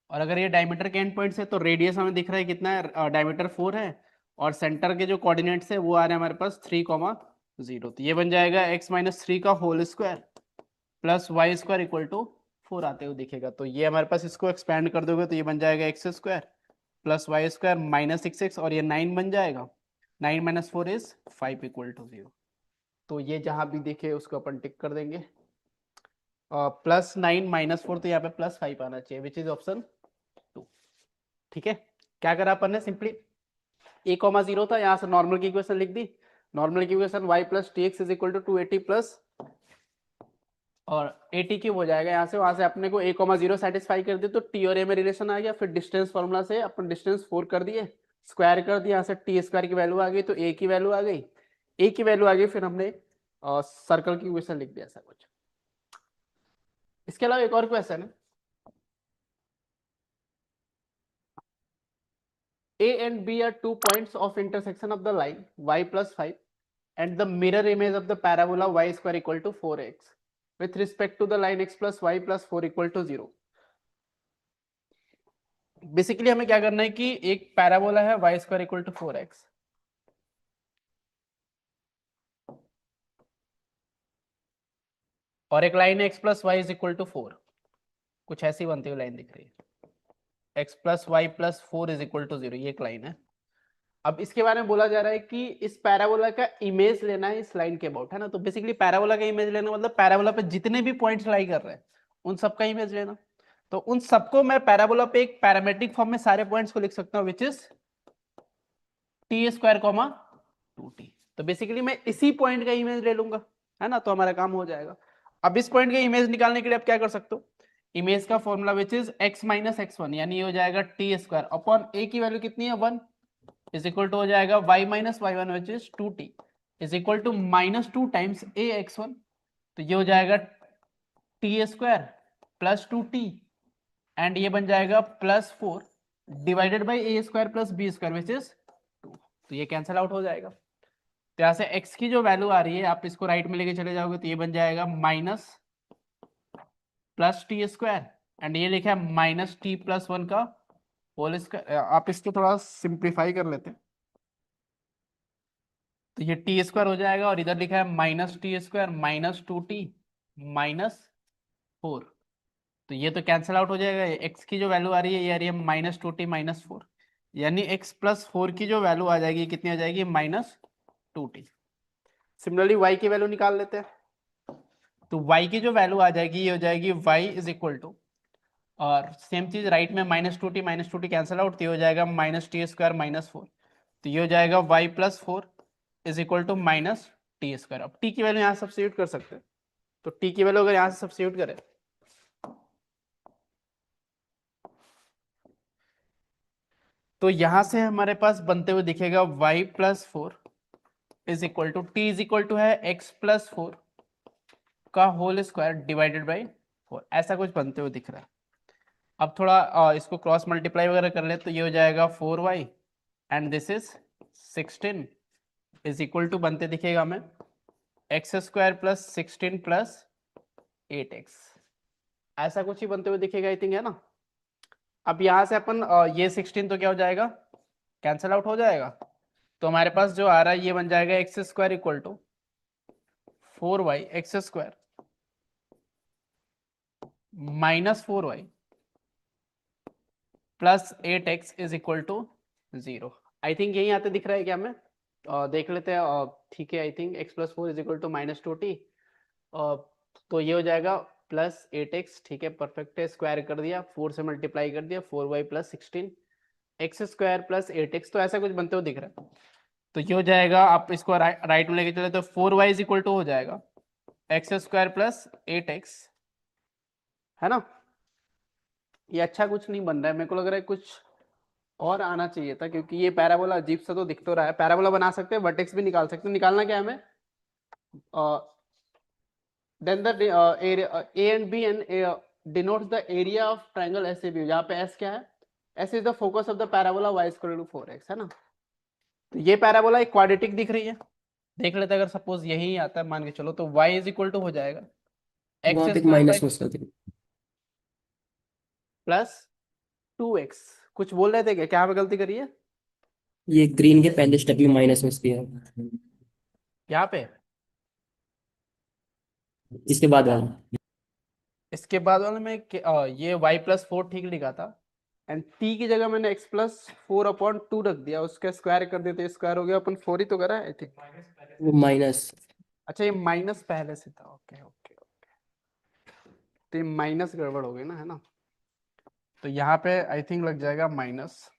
और अगर ये डायमीटर के एंड पॉइंट्स है तो रेडियस हमें दिख रहा है कितना है, डायमीटर 4 है, और सेंटर के जो कोऑर्डिनेट्स है वो आ रहे हैं हमारे पास 3,0। तो ये बन जाएगा x-3 का whole square plus y square equal to 4 आते हुए दिखेगा। तो ये हमारे पास, इसको एक्सपैंड कर दोगे तो ये बन जाएगा x square plus y square minus 6x, और ये 9 बन जाएगा, 9 माइनस 4 इज 5 इक्वल टू 0। तो ये जहां भी दिखे उसको अपन टिक कर देंगे। +9 -4, तो यहाँ पे +5 आना चाहिए, विच इज ऑप्शन 2। ठीक है, क्या करा अपन ने, सिंपली a,0 था, यहाँ से नॉर्मल की इक्वेशन लिख दी। नॉर्मल की equation y + tx is equal to 280 plus और 80 क्यूब हो जाएगा यहाँ से, वहां से अपने को a,0 सेटिस्फाई कर दिया तो t और a में रिलेशन आ गया। फिर डिस्टेंस फॉर्मूला से अपन डिस्टेंस 4 कर दिए, स्क्वायर कर दिया, यहाँ से टी स्क्वायर की वैल्यू आ गई, तो a की वैल्यू आ गई, a की वैल्यू आ गई, फिर हमने सर्कल की इक्वेशन लिख दिया, ऐसा कुछ। इसके अलावा एक और क्वेश्चन है, A and B are 2 points of intersection of the line y + 5 and the mirror image of the parabola y square equal to 4x with respect to the line x + y + 4 equal to 0। Basically हमें क्या करना है कि एक parabola है y square equal to 4x, और एक line है x + y is equal to 4, कुछ ऐसी बनती हुई लाइन दिख रही है, x + y + 4 is equal to 0, ये एक लाइन है। अब इसके बारे में बोला जा रहा है कि इस पैराबोला का इमेज लेना है इस लाइन के अबाउट, है ना। तो बेसिकली पैराबोला का इमेज लेना मतलब पैराबोला पे जितने भी पॉइंट्स लाई कर रहे हैं उन सबका इमेज लेना। तो उन सबको मैं पैराबोला पे एक पैरामेट्रिक फॉर्म में सारे पॉइंट्स को लिख सकता हूँ, विच इज t² 2t। तो बेसिकली मैं इसी पॉइंट का इमेज ले लूंगा, है ना, तो हमारा काम हो जाएगा। अब इस पॉइंट का इमेज निकालने के लिए आप क्या कर सकते हो, इमेज का formula which is x - x1, यानी ये हो जाएगा t² अपॉन a की वैल्यू कितनी है 1 इज इक्वल टू हो जाएगा y - y1 which is 2t is equal to -2 times a x1। तो ये हो जाएगा t² + 2t एंड ये बन जाएगा +4 divided by a² + b² which is 2। तो ये कैंसिल आउट हो जाएगा। तो यहाँ से x की जो वैल्यू आ रही है, आप इसको राइट में लेके चले जाओगे तो ये बन जाएगा माइनस +t² एंड ये लिखा है -t + 1 का होल स्क्वायर। आप इसको थोड़ा सिंप्लीफाई कर लेते हैं तो ये t² हो जाएगा, और इधर लिखा है -t² - 2t -4। तो ये तो कैंसिल आउट हो जाएगा। x की जो वैल्यू आ रही है ये आ रही है -2t -4, यानी x + 4 की जो वैल्यू आ जाएगी कितनी आ जाएगी, -2t। सिमिलरली y की वैल्यू निकाल लेते हैं। तो y की जो वैल्यू आ जाएगी ये हो जाएगी y इज इक्वल टू, और सेम चीज राइट में -2t कैंसिल आउट, तो ये हो जाएगा -t² -4। तो ये हो जाएगा y + 4 is equal to -t²। अब t की वैल्यू यहाँ सब्स्टिट्यूट कर सकते हैं, तो t की वैल्यू अगर यहाँ से सब्स्टिट्यूट करें तो यहाँ से हमारे पास बनते हुए दिखेगा y + 4 is equal to t is equal to है x + 4 का होल स्क्वायर डिवाइडेड बाई 4, ऐसा कुछ बनते हुए दिख रहा है। अब थोड़ा इसको क्रॉस मल्टीप्लाई वगैरह कर ले तो ये हो जाएगा 4y and this is 16 is equal to बनते दिखेगा हमें x² + 16 + 8x, ऐसा कुछ ही बनते हुए दिखेगा आई थिंक, है ना। अब यहाँ से अपन ये 16 तो क्या हो जाएगा, कैंसिल आउट हो जाएगा। तो हमारे पास जो आ रहा है ये बन जाएगा x² = 4y x² - 4y + 8x is equal to 0। I think यही आते दिख रहा है क्या, हमें देख लेते हैं। ठीक है, I think x + 4 is equal to -2t, तो ये हो जाएगा +8x। ठीक है, परफेक्ट है, स्क्वायर कर दिया, 4 से मल्टीप्लाई कर दिया, 4y + 16 x² + 8x, तो ऐसा कुछ बनते हुए दिख रहा है। तो ये हो जाएगा, आप इसको राइट में लेके चले तो 4y इज इक्वल टू हो जाएगा x² + 8x, है ना। ये अच्छा कुछ नहीं बन रहा है, मेरे को लग रहा है कुछ और आना चाहिए था, क्योंकि ये पैराबोला अजीब सा तो दिख तो रहा है। पैराबोला बना सकते हैं, वर्टेक्स भी निकाल सकते हैं। निकालना क्या है हमें? Then the area A and B and denotes the area of triangle SAB, जहाँ पे S क्या है? S is the focus of the parabola y equal to 4x, है ना? तो ये पैराबोला एक क्वाड्रेटिक दिख रही है, देख लेते हैं। अगर सपोज यही आता है मान के चलो, तो y इज इक्वल टू हो जाएगा वहां एक्स पे एक स्क्वायर माइनस हो सकती है। Plus 2x। कुछ बोल रहे थे क्या? क्या पे गलती करी है ये ग्रीन के पहले स्टेप में माइनस हो सकती है, यहाँ पे? इसके बाद वाला। इसके बाद वाले में ये y प्लस 4 ठीक लिखा था, एंड t की जगह मैंने x प्लस 4/2 रख दिया, उसका स्क्वायर कर देते, स्क्वायर हो गया, अपन 4 ही तो करा है आई थिंक। वो माइनस। अच्छा, ये माइनस पहले से था, ओके ओके ओके। तो ये माइनस गड़बड़ हो गई ना, है ना? तो यहाँ पे आई थिंक लग जाएगा माइनस,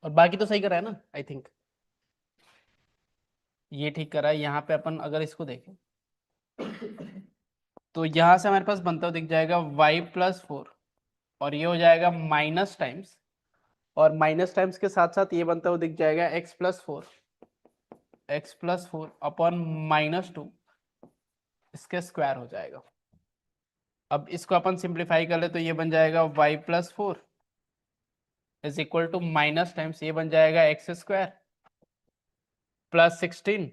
और बाकी तो सही करा है ना आई थिंक। ये ठीक करा है। यहाँ पे अपन अगर इसको देखें तो यहाँ से हमारे पास बनता हुआ दिख जाएगा y प्लस 4, और ये हो जाएगा माइनस टाइम्स, और माइनस टाइम्स के साथ साथ ये बनता हुआ दिख जाएगा x प्लस 4 अपॉन -2, इसके स्क्वायर हो जाएगा। अब इसको अपन सिंप्लीफाई कर ले तो ये बन जाएगा y plus 4 is equal to minus times ये बन जाएगा एक्स स्क्वायर प्लस 16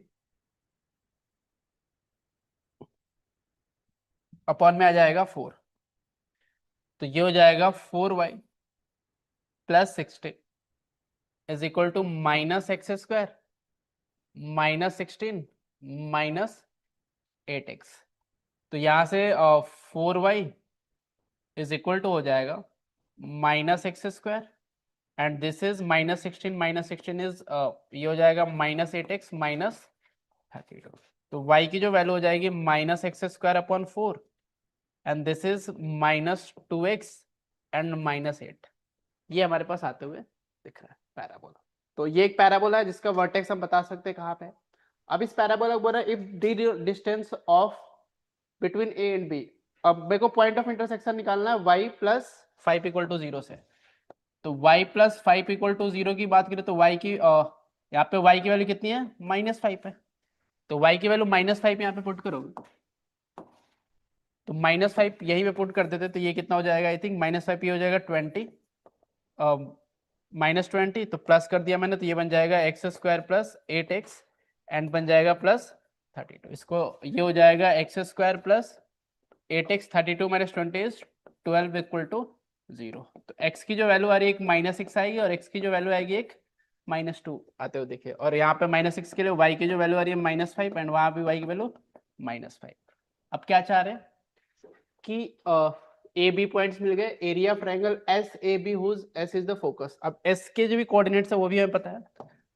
अपॉन में आ जाएगा 4। तो ये हो जाएगा 4y plus 16 is equal to minus x square minus 16 minus 8x। तो यहाँ से 4y इज इक्वल टू हो जाएगा minus x square, and this is minus 16 is ये हो जाएगा माइनस 8x माइनस 32। तो y की जो वैल्यू हो जाएगी minus x square upon 4, and this is minus 2x and minus 8। ये हमारे पास आते हुए दिख रहा है पैराबोला। तो ये एक पैराबोला है जिसका वर्टेक्स हम बता सकते हैं कहाँ पे। अब इस पैराबोला को बोल रहा है if the distance of between A and B. अब मेरे को पॉइंट ऑफ इंटरसेक्शन निकालना है y प्लस 5 इक्वल टू 0 से। तो y प्लस 5 इक्वल टू 0 की बात करें तो y की यहाँ पे y की वैल्यू कितनी है? -5 है। तो y की वैल्यू -5 यहाँ पे पुट करोगे तो -5 यही पे पुट कर देते, तो ये कितना हो जाएगा? आई थिंक -5 ये हो जाएगा 20 -20, तो प्लस कर दिया मैंने, तो ये बन जाएगा x square plus 8x and बन जाएगा प्लस 32। इसको ये हो जाएगा x square plus 8x 32 minus 20 is 12 equal to 0। तो x की जो वैल्यू आ रही है एक -6 आएगी, और x की जो वैल्यू आएगी एक -2 आते हुए देखिए। और यहाँ पे -6 के लिए y की जो वैल्यू आ रही है -5 एंड वहां पे y की वैल्यू -5। अब क्या चाह रहे हैं कि ए बी पॉइंट्स मिल गए, area of triangle S A B whose S is the focus. अब एस के जो भी कोऑर्डिनेट्स है वो भी हमें पता है,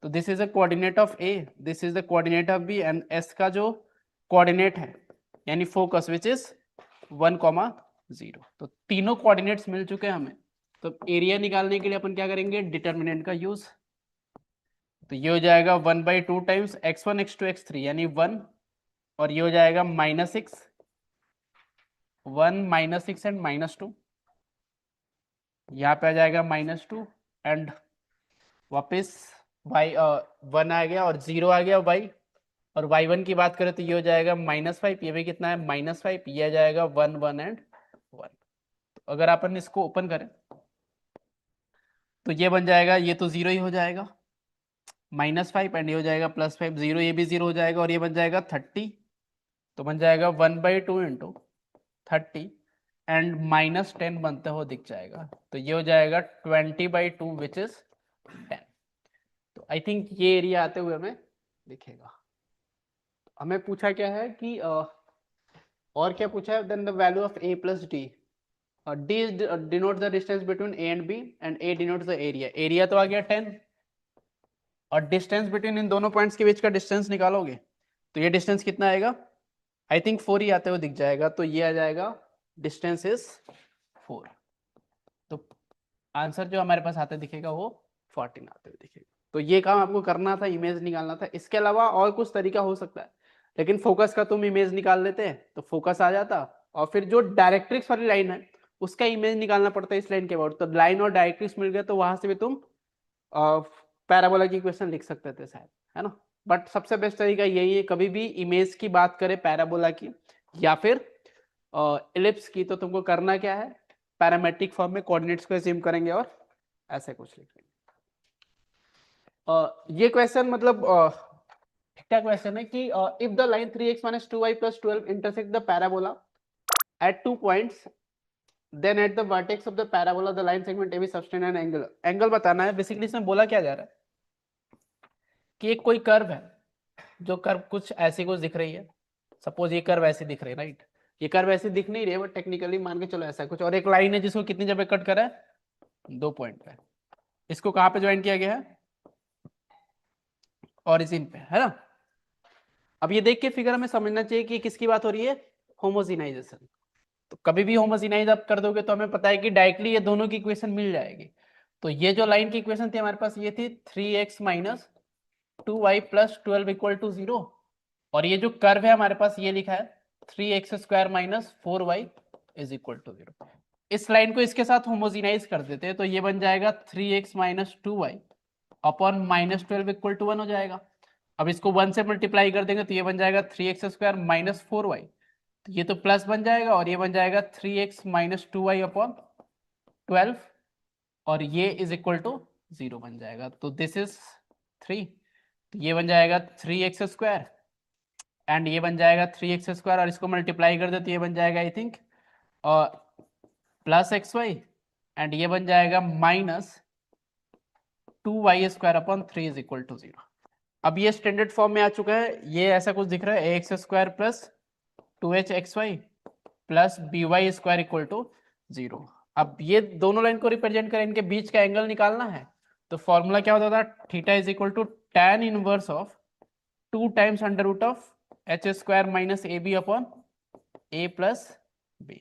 तो this is a coordinate of A, this is the coordinate of B, and S का जो कोऑर्डिनेट है यानी फोकस विच इज 1,0। तो तीनों कोऑर्डिनेट्स मिल चुके हैं हमें। तो एरिया निकालने के लिए अपन क्या करेंगे? डिटर्मिनेंट का यूज। तो ये हो जाएगा 1/2 टाइम्स x1 x2 x3 यानी 1, और ये हो जाएगा -6 1 -6 एंड -2, यहाँ पे आ जाएगा -2 एंड वापस y 1 आ गया और 0 आ गया y, और y1 की बात करें तो ये हो जाएगा -5, ये भी कितना है? -5, ये आ जाएगा 1 1 एंड 1। तो अगर अपन इसको ओपन करें तो ये बन जाएगा, ये तो 0 ही हो जाएगा, -5 एंड ये हो जाएगा +5, 0 ये भी 0 हो जाएगा, और ये बन जाएगा 30। तो बन जाएगा 1/2 इंटू 30 एंड -10 बनते हो दिख जाएगा। तो ये हो जाएगा 20/2 विच इज 10। तो आई थिंक ये एरिया आते हुए हमें दिखेगा। हमें पूछा क्या है कि और क्या पूछा है? Then the value of a plus D. D denote the distance between a and b and a denotes the area. Area तो आ गया 10, और डिस्टेंस बिटवीन इन दोनों पॉइंट्स के बीच का डिस्टेंस निकालोगे तो ये डिस्टेंस कितना आएगा? आई थिंक 4 ही आते हुए दिख जाएगा। तो ये आ जाएगा डिस्टेंस इज 4। तो आंसर जो हमारे पास आते दिखेगा वो 14 आते हुए दिखेगा। तो ये काम आपको करना था, इमेज निकालना था। इसके अलावा और कुछ तरीका हो सकता है, लेकिन फोकस का तुम इमेज निकाल लेते तो फोकस आ जाता, और फिर जो डायरेक्ट्रिक्स वाली लाइन है उसका इमेज निकालना पड़ता है इस लाइन के अबाउट। तो लाइन और डायरेक्ट्रिक्स मिल गया तो वहां से भी तुम पैराबोला की इक्वेशन लिख सकते थे शायद, है ना। बट सबसे बेस्ट तरीका यही है, कभी भी इमेज की बात करें पैराबोला की या फिर इलिप्स की, तो तुमको करना क्या है, पैरामेट्रिक फॉर्म में कोऑर्डिनेट्स को अज्यूम करेंगे और ऐसे कुछ लिखेंगे। ये क्वेश्चन मतलब ठीक ठाक क्वेश्चन है कि if the line 3x - 2y + 12 intersect the parabola at 2 points, then at the vertex of the parabola the line segment AB subtend an angle। Angle बताना है बेसिकली। इसमें बोला क्या जा रहा है कि एक कोई कर्व है, जो कर्व कुछ ऐसी कुछ दिख रही है, सपोज ये कर्व ऐसी दिख रही है, राइट। ये कर्व ऐसी दिख नहीं रही है बट टेक्निकली मान के चलो ऐसा कुछ, और एक लाइन है जिसको कितनी जगह कट करा है, 2 पॉइंट पे। इसको कहाँ पे ज्वाइन किया गया है, ओरिजिन पे, है ना। अब ये देख के फिगर हमें समझना चाहिए कि किसकी बात हो रही है, होमोजिनाइजेशन। तो कभी भी होमोजिनाइज आप कर दोगे तो हमें पता है कि डायरेक्टली ये दोनों की इक्वेशन मिल जाएगी। तो ये जो लाइन की इक्वेशन थी हमारे पास, ये थी 3x - 2y + 12 = 0, और ये जो कर्व है हमारे पास ये लिखा है 3x² - 4y = 0। इस लाइन को इसके साथ होमोजिनाइज कर देते हैं तो ये बन जाएगा 3x - 2y अपॉन -12 = 1 हो जाएगा। अब इसको 1 से मल्टीप्लाई कर देंगे तो ये बन जाएगा 3x² - 4y, तो ये तो प्लस बन जाएगा, और ये बन जाएगा 3x - 2y अपॉन 12, और ये = 0 बन जाएगा। तो दिस इज 3, तो ये बन जाएगा 3x², एंड ये बन जाएगा 3x², और इसको मल्टीप्लाई कर दे तो ये बन जाएगा आई थिंक +xy, एंड ये बन जाएगा -2y² अपॉन 3 = 0। अब ये स्टैंडर्ड फॉर्म में आ चुका है। ये ऐसा कुछ दिख रहा है ax² + 2hxy + by² = 0। अब ये दोनों लाइन को रिप्रेजेंट करें, इनके बीच का एंगल निकालना है, तो फॉर्मूला क्या होता था, theta = tan inverse of 2 times √h² - ab upon a + b।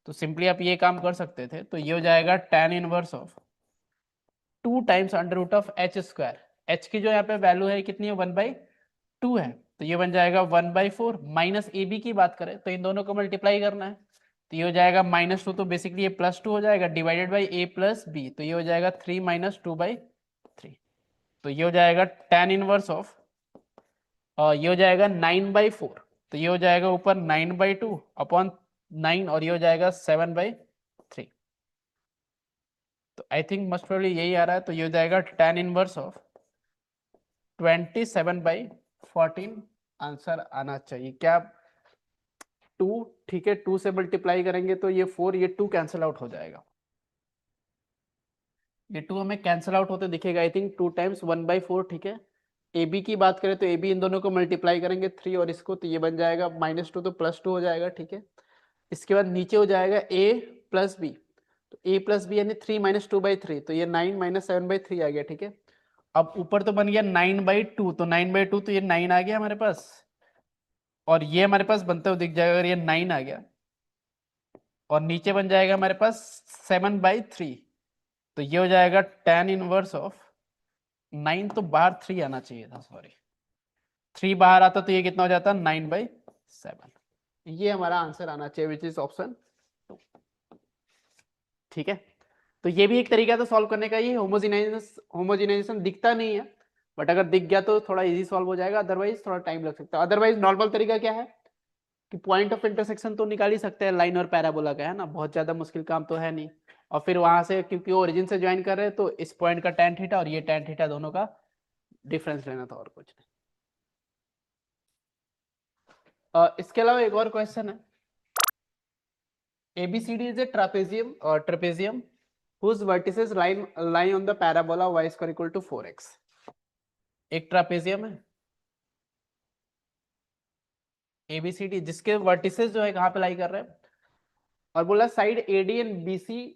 तो सिंपली आप ये काम कर सकते थे, तो ये हो जाएगा tan inverse of 2 times √h²। h की जो यहाँ पे वैल्यू है कितनी है, 1/2 है, तो ये बन जाएगा 1/4। माइनस ए बी की बात करें तो इन दोनों को मल्टीप्लाई करना है, तो ये हो जाएगा -2, तो बेसिकली ये +2 हो जाएगा, डिवाइडेड बाई a + b, तो ये हो जाएगा 3 - 2/3। तो ये हो जाएगा tan इनवर्स ऑफ, ये हो जाएगा 9/4, तो ये हो जाएगा ऊपर 9/2 अपॉन 9, और ये हो जाएगा 7/3। तो आई थिंक मोस्ट प्रोबेबली यही आ रहा है, तो ये हो जाएगा tan इनवर्स ऑफ 27/14 आंसर आना चाहिए क्या, 2, ठीक है, 2 से मल्टीप्लाई करेंगे तो ये 4, ये 2 कैंसिल आउट हो जाएगा, ये 2 हमें कैंसिल आउट होते दिखेगा आई थिंक 2 टाइम्स 1/4, ठीक है। ए बी की बात करें तो ए बी इन दोनों को मल्टीप्लाई करेंगे 3 और इसको, तो ये बन जाएगा -2, तो +2 हो जाएगा, ठीक है। इसके बाद नीचे हो जाएगा a + b, तो a + b यानी 3 - 2/3, तो ये 9 - 7/3 आ गया, ठीक है। अब ऊपर तो बन गया 9/2, तो 9/2 तो ये 9 आ गया हमारे पास, और ये हमारे पास बनते हुए दिख जाएगा अगर ये 9 आ गया, और नीचे बन जाएगा हमारे पास 7/3, तो ये हो जाएगा tan इनवर्स ऑफ 9, तो बाहर 3 आना चाहिए था, सॉरी 3 बाहर आता तो ये कितना हो जाता 9/7। ये हमारा आंसर आना चाहिए विच इज ऑप्शन 2, ठीक है। तो ये भी एक तरीका था सॉल्व करने का। ये होमोजिनाइजेशन दिखता नहीं है, बट अगर दिख गया तो थोड़ा इजी सॉल्व हो जाएगा, अदरवाइज थोड़ा टाइम लग सकता है। अदरवाइज नॉर्मल तरीका क्या है कि पॉइंट ऑफ इंटरसेक्शन तो निकाल ही सकते हैं लाइन और पैराबोला का, है ना, बहुत ज्यादा मुश्किल काम तो है नहीं। और फिर वहां से क्योंकि ओरिजिन से ज्वाइन कर रहे हैं तो इस पॉइंट का tan थीटा और ये tan थीटा दोनों का डिफरेंस लेना था, और कुछ नहीं। इसके अलावा एक और क्वेश्चन है, ABCD is a trapezium whose vertices lie on the parabola y² = 4x। एक ट्रापेजियम है ABCD जिसके वर्टिसेस जो है कहां पे लाई कर रहे हैं, और बोला side AD and BC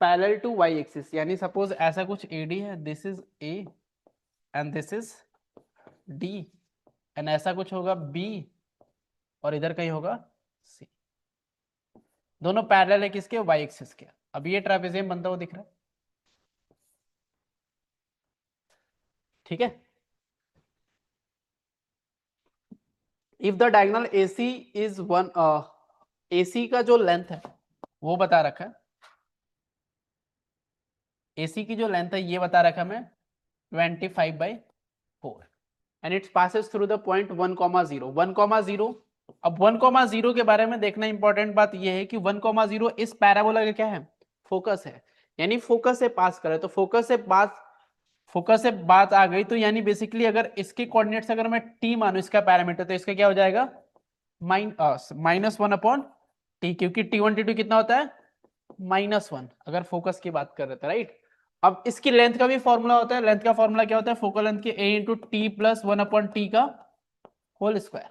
parallel to y axis, यानी सपोज ऐसा कुछ AD है, this is A and this is D, एंड ऐसा कुछ होगा B और इधर कहीं होगा C, दोनों पैरेलल है किसके, y एक्सिस के। अब ये ट्रापेजियम बनता हुआ दिख रहा है, ठीक है। If the diagonal AC is 1, AC का जो लेंथ है वो बता रखा है, AC की जो लेंथ है ये बता रखा मैं 25/4 and it's passes through the point 1,0 1,0। अब 1,0 के बारे में देखना इंपॉर्टेंट बात ये है कि 1,0 इस पैराबोला का क्या है, फोकस है, यानी फोकस से पास करे। तो फोकस से बात आ गई तो यानी बेसिकली अगर इसके कोऑर्डिनेट्स अगर मैं टी मानू इसका पैरामीटर, तो इसका क्या हो जाएगा -1/t, क्योंकि T1 T2 कितना होता है -1 अगर फोकस की बात कर रहे थे, राइट। अब इसकी लेंथ का भी फॉर्मूला होता है, लेंथ का फॉर्मूला क्या होता है, फोकल लेंथ के a into T plus 1/t का होल स्क्वायर।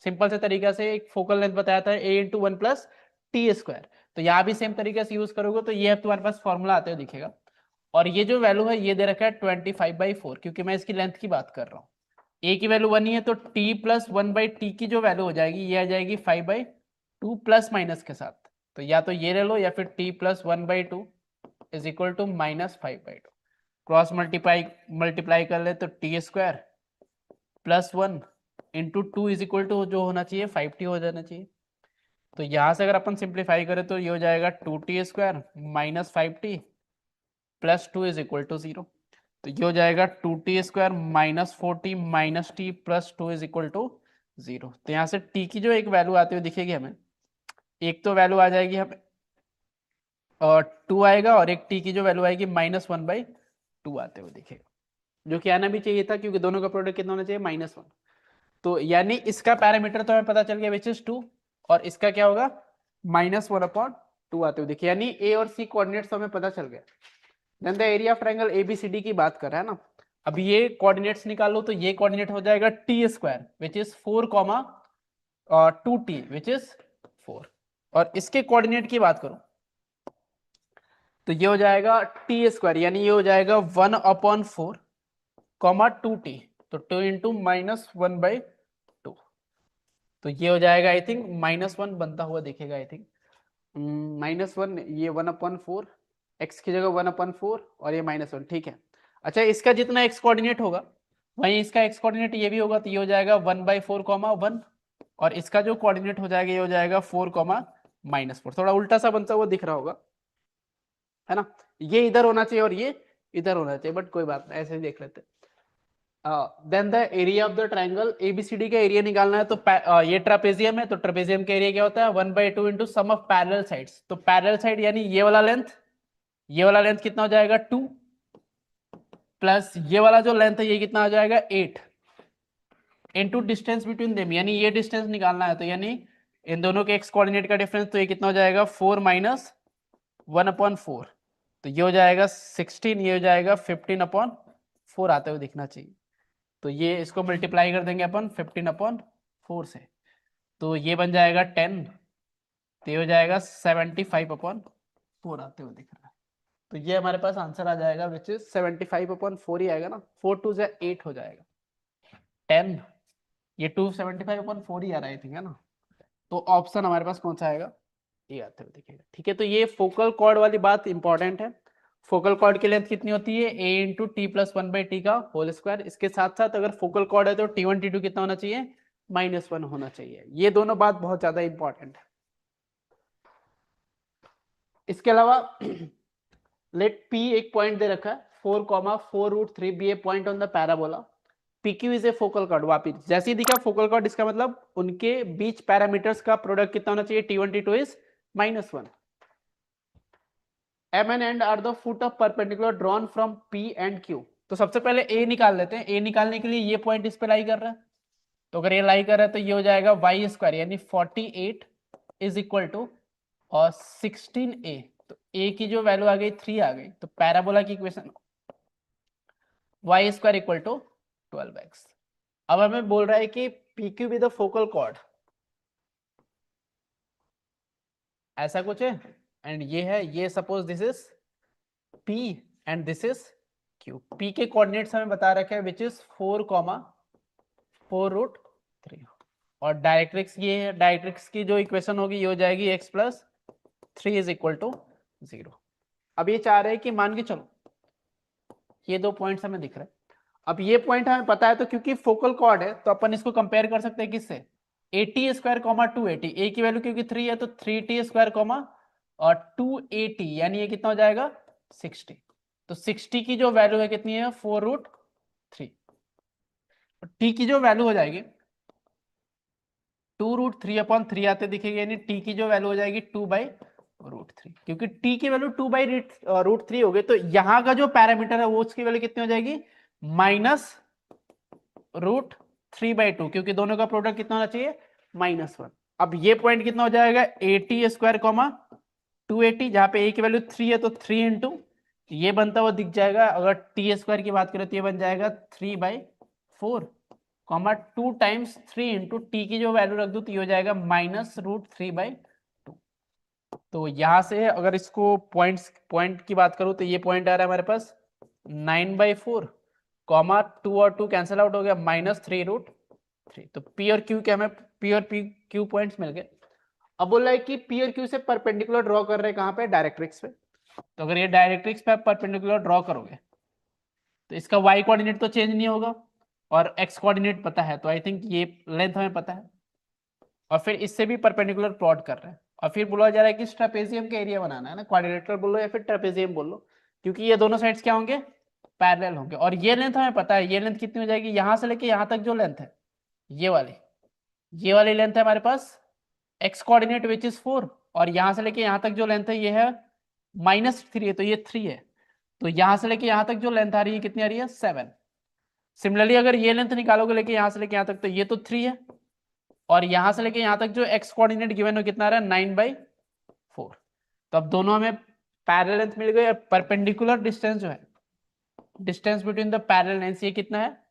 सिंपल से तरीका से एक फोकल लेंथ बताया था a into 1 plus T square. तो यहाँ भी सेम तरीके से यूज करोगे तो ये तुम्हारे पास फॉर्मूला आते हुए दिखेगा। और ये जो वैल्यू है ये दे रखा है 25/4, क्योंकि मैं इसकी लेंथ की बात कर रहा हूँ। a की वैल्यू 1 ही है तो t प्लस 1/t की जो वैल्यू हो जाएगी ये आ जाएगी 5/2 प्लस माइनस के साथ। तो या तो ये ले लो या फिर t प्लस 1/2 is equal to -5/2। Cross multiply कर ले तो T square plus 1 into 2 is equal to जो होना चाहिए 5t हो जाना चाहिए। तो यहां से अगर अपन सिंप्लीफाई करें तो ये हो जाएगा 2t square minus 5t plus 2 is equal to 0। तो ये हो जाएगा 2t square minus 4t minus t plus 2 is equal to 0। तो यहाँ से t की जो एक वैल्यू आती हुई दिखेगी हमें, एक तो वैल्यू आ जाएगी हमें और 2 आएगा, और एक t की जो वैल्यू आएगी -1/2 आते हुए दिखेगा, जो कि आना भी चाहिए था क्योंकि दोनों का प्रोडक्ट कितना होना चाहिए -1। तो यानी इसका पैरामीटर तो हमें पता चल गया विच इज 2, और इसका क्या होगा -1/2 आते हुए देखिए, यानी a और c कोऑर्डिनेट्स हमें पता चल गया। Then the area of triangle ABCD की बात कर रहा है ना। अब ये कोऑर्डिनेट्स निकालो तो ये कोऑर्डिनेट हो जाएगा t square which is 4, 2t which is 4, और इसके कोऑर्डिनेट की बात करूं तो ये हो जाएगा टी स्क्वायर, यानी ये हो जाएगा 1/4 2t, तो 2 इंटू -1/2। तो ये हो जाएगा आई थिंक -1 बनता हुआ दिखेगा, आई थिंक -1, ये 1/4, x की जगह 1/4 और ये -1, ठीक है। अच्छा, इसका जितना x कोऑर्डिनेट होगा वहीं इसका x कोऑर्डिनेट ये भी होगा, तो ये हो जाएगा 1/4, 1, और इसका जो कोऑर्डिनेट हो जाएगा ये हो जाएगा 4, -4। थोड़ा उल्टा सा बनता हुआ दिख रहा होगा, है ना। ये इधर होना चाहिए और ये इधर होना चाहिए, बट कोई बात नहीं, ऐसे ही देख लेते हैं। Then the area of the triangle ABCD का एरिया निकालना है, तो ये ट्रापेजियम है, तो ट्रापेजियम का एरिया क्या होता है 1/2 into sum of parallel sides. तो पैरेलल साइड यानी ये वाला लेंथ कितना हो जाएगा 2, प्लस ये वाला जो लेंथ है ये कितना हो जाएगा 8 इंटू डिस्टेंस बिटवीन देम, यानी ये डिस्टेंस निकालना है, तो यानी इन दोनों के x कोऑर्डिनेट का डिफरेंस, तो ये कितना हो जाएगा 4 माइनस 1/4, तो ये हो जाएगा 16, ये हो जाएगा 15/4 आते हुए दिखना चाहिए। तो ये इसको मल्टीप्लाई कर देंगे अपन 15/4 से, तो ये बन जाएगा 10, तो ये हो जाएगा 75/4 आते हुए दिख रहा है। तो ये हमारे पास आंसर आ जाएगा विच इज 75/4 ही आएगा ना, 4 2 से 8 हो जाएगा 10, ये 275/4 ही आ रहा है, ठीक है ना। तो ऑप्शन हमारे पास कौन सा आएगा, ये आते हुए दिखेगा, ठीक है। तो ये फोकल कॉर्ड वाली बात इंपॉर्टेंट है। फोकल कॉर्ड की लेंथ कितनी होती है a into T plus 1/t का होल स्क्वायर। इसके साथ साथ अगर फोकल कॉर्ड है तो T1 T2 कितना होना चाहिए -1 होना चाहिए। ये दोनों बात बहुत ज्यादा इंपॉर्टेंट है। इसके अलावा लेट P एक पॉइंट दे रखा है 4,4√3 be a point on the parabola, PQ is a focal chord. वापिस जैसे ही दिखा फोकल कॉर्ड, इसका मतलब उनके बीच पैरामीटर्स का प्रोडक्ट कितना होना चाहिए T1 T2 is -1। M and N are the foot of perpendicular drawn from P and Q। तो सबसे पहले A निकाल लेते हैं। A निकालने के लिए ये पॉइंट इस पे लाई कर रहा है, तो अगर ये लाई कर रहा है तो ये हो जाएगा y स्क्वायर, यानी 48 इज इक्वल टू और 16a। तो a की जो वैल्यू आ गई 3 आ गई, तो पैराबोला की equation y square equal to 12x। अब हमें बोल रहा है कि PQ be the focal chord, ऐसा कुछ है, एंड ये है, ये suppose this is P and this is Q। P के कोऑर्डिनेट्स हमें बता रखे हैं विच इज 4,4√3, और डायरेक्ट्रिक्स ये है, डायरेक्ट्रिक्स की जो इक्वेशन होगी ये हो जाएगी x plus 3 is equal to 0। अब ये चाह रहे हैं कि मान के चलो ये दो पॉइंट्स हमें दिख रहे हैं। अब ये पॉइंट हमें पता है, तो क्योंकि फोकल कॉर्ड है तो अपन इसको कंपेयर कर सकते हैं किससे, AT स्क्वायर 280। a की वैल्यू क्योंकि 3 है तो 3t स्क्वायर और 280, यानी ये कितना हो जाएगा 60। तो 60 की जो वैल्यू है कितनी है 4√3। टी की जो वैल्यू हो जाएगी 2√3/3 आते दिखेगी, यानी टी की जो वैल्यू हो जाएगी 2/√3, क्योंकि टी की वैल्यू 2/√3 हो गई तो यहाँ का जो पैरामीटर है वो उसकी वैल्यू कितनी हो जाएगी -√3/2, क्योंकि दोनों का प्रोडक्ट कितना होना चाहिए -1। अब ये पॉइंट कितना हो जाएगा 80² 280, जहां पे ए की वैल्यू 3 है तो 3 इंटू ये बनता हुआ दिख जाएगा। अगर टी² की बात करें तो ये बन जाएगा 3/4, 2 टाइम्स 3 इंटू टी की जो वैल्यू रख दूं तो ये हो जाएगा -√3/2। तो यहां से अगर इसको पॉइंट की बात करूं तो ये पॉइंट आ रहा है हमारे पास 9/4, 2 और 2 कैंसिल आउट हो गया -3√3। तो पी और क्यू के हमें पी और पी क्यू पॉइंट्स मिल गए। अब बोल रहा है कि पी और क्यू से परपेंडिकुलर ड्रॉ कर रहे हैं कहां पे डायरेक्ट्रिक्स पे। तो अगर ये डायरेक्ट्रिक्स पे आप परपेंडिकुलर ड्रॉ करोगे तो इसका y कोऑर्डिनेट तो चेंज नहीं होगा और x कोऑर्डिनेट पता है, तो आई थिंक ये लेंथ हमें पता है। और फिर इससे भी परपेंडिकुलर प्लॉट कर रहे हैं और फिर बोला जा रहा है कि ट्रेपेजियम का एरिया बनाना है ना, क्वाड्रिलेटरल बोलो या फिर ट्रेपेजियम बोलो, क्योंकि ये दोनों साइड्स क्या होंगे पैरेलल होंगे। और ये लेंथ हमें पता है, ये लेंथ कितनी हो जाएगी यहां से लेके यहां तक जो लेंथ है ये वाली लेंथ है हमारे पास x कोऑर्डिनेट विच इज 4, और यहां से लेके यहां तक जो लेंथ है ये है -3 है तो ये 3 है। तो यहां से लेके यहां तक जो लेंथ आ रही है कितनी आ रही है 7। सिमिलरली अगर ये लेंथ निकालोगे लेके यहां से लेके यहां तक तो ये तो 3 है, और यहां से लेके यहां तक जो x कोऑर्डिनेट गिवन है कितना आ रहा है 9/4। तो अब दोनों हमें पैरेलल लेंथ मिल गई और परपेंडिकुलर डिस्टेंस जो है distance between the parallel length ये कितना है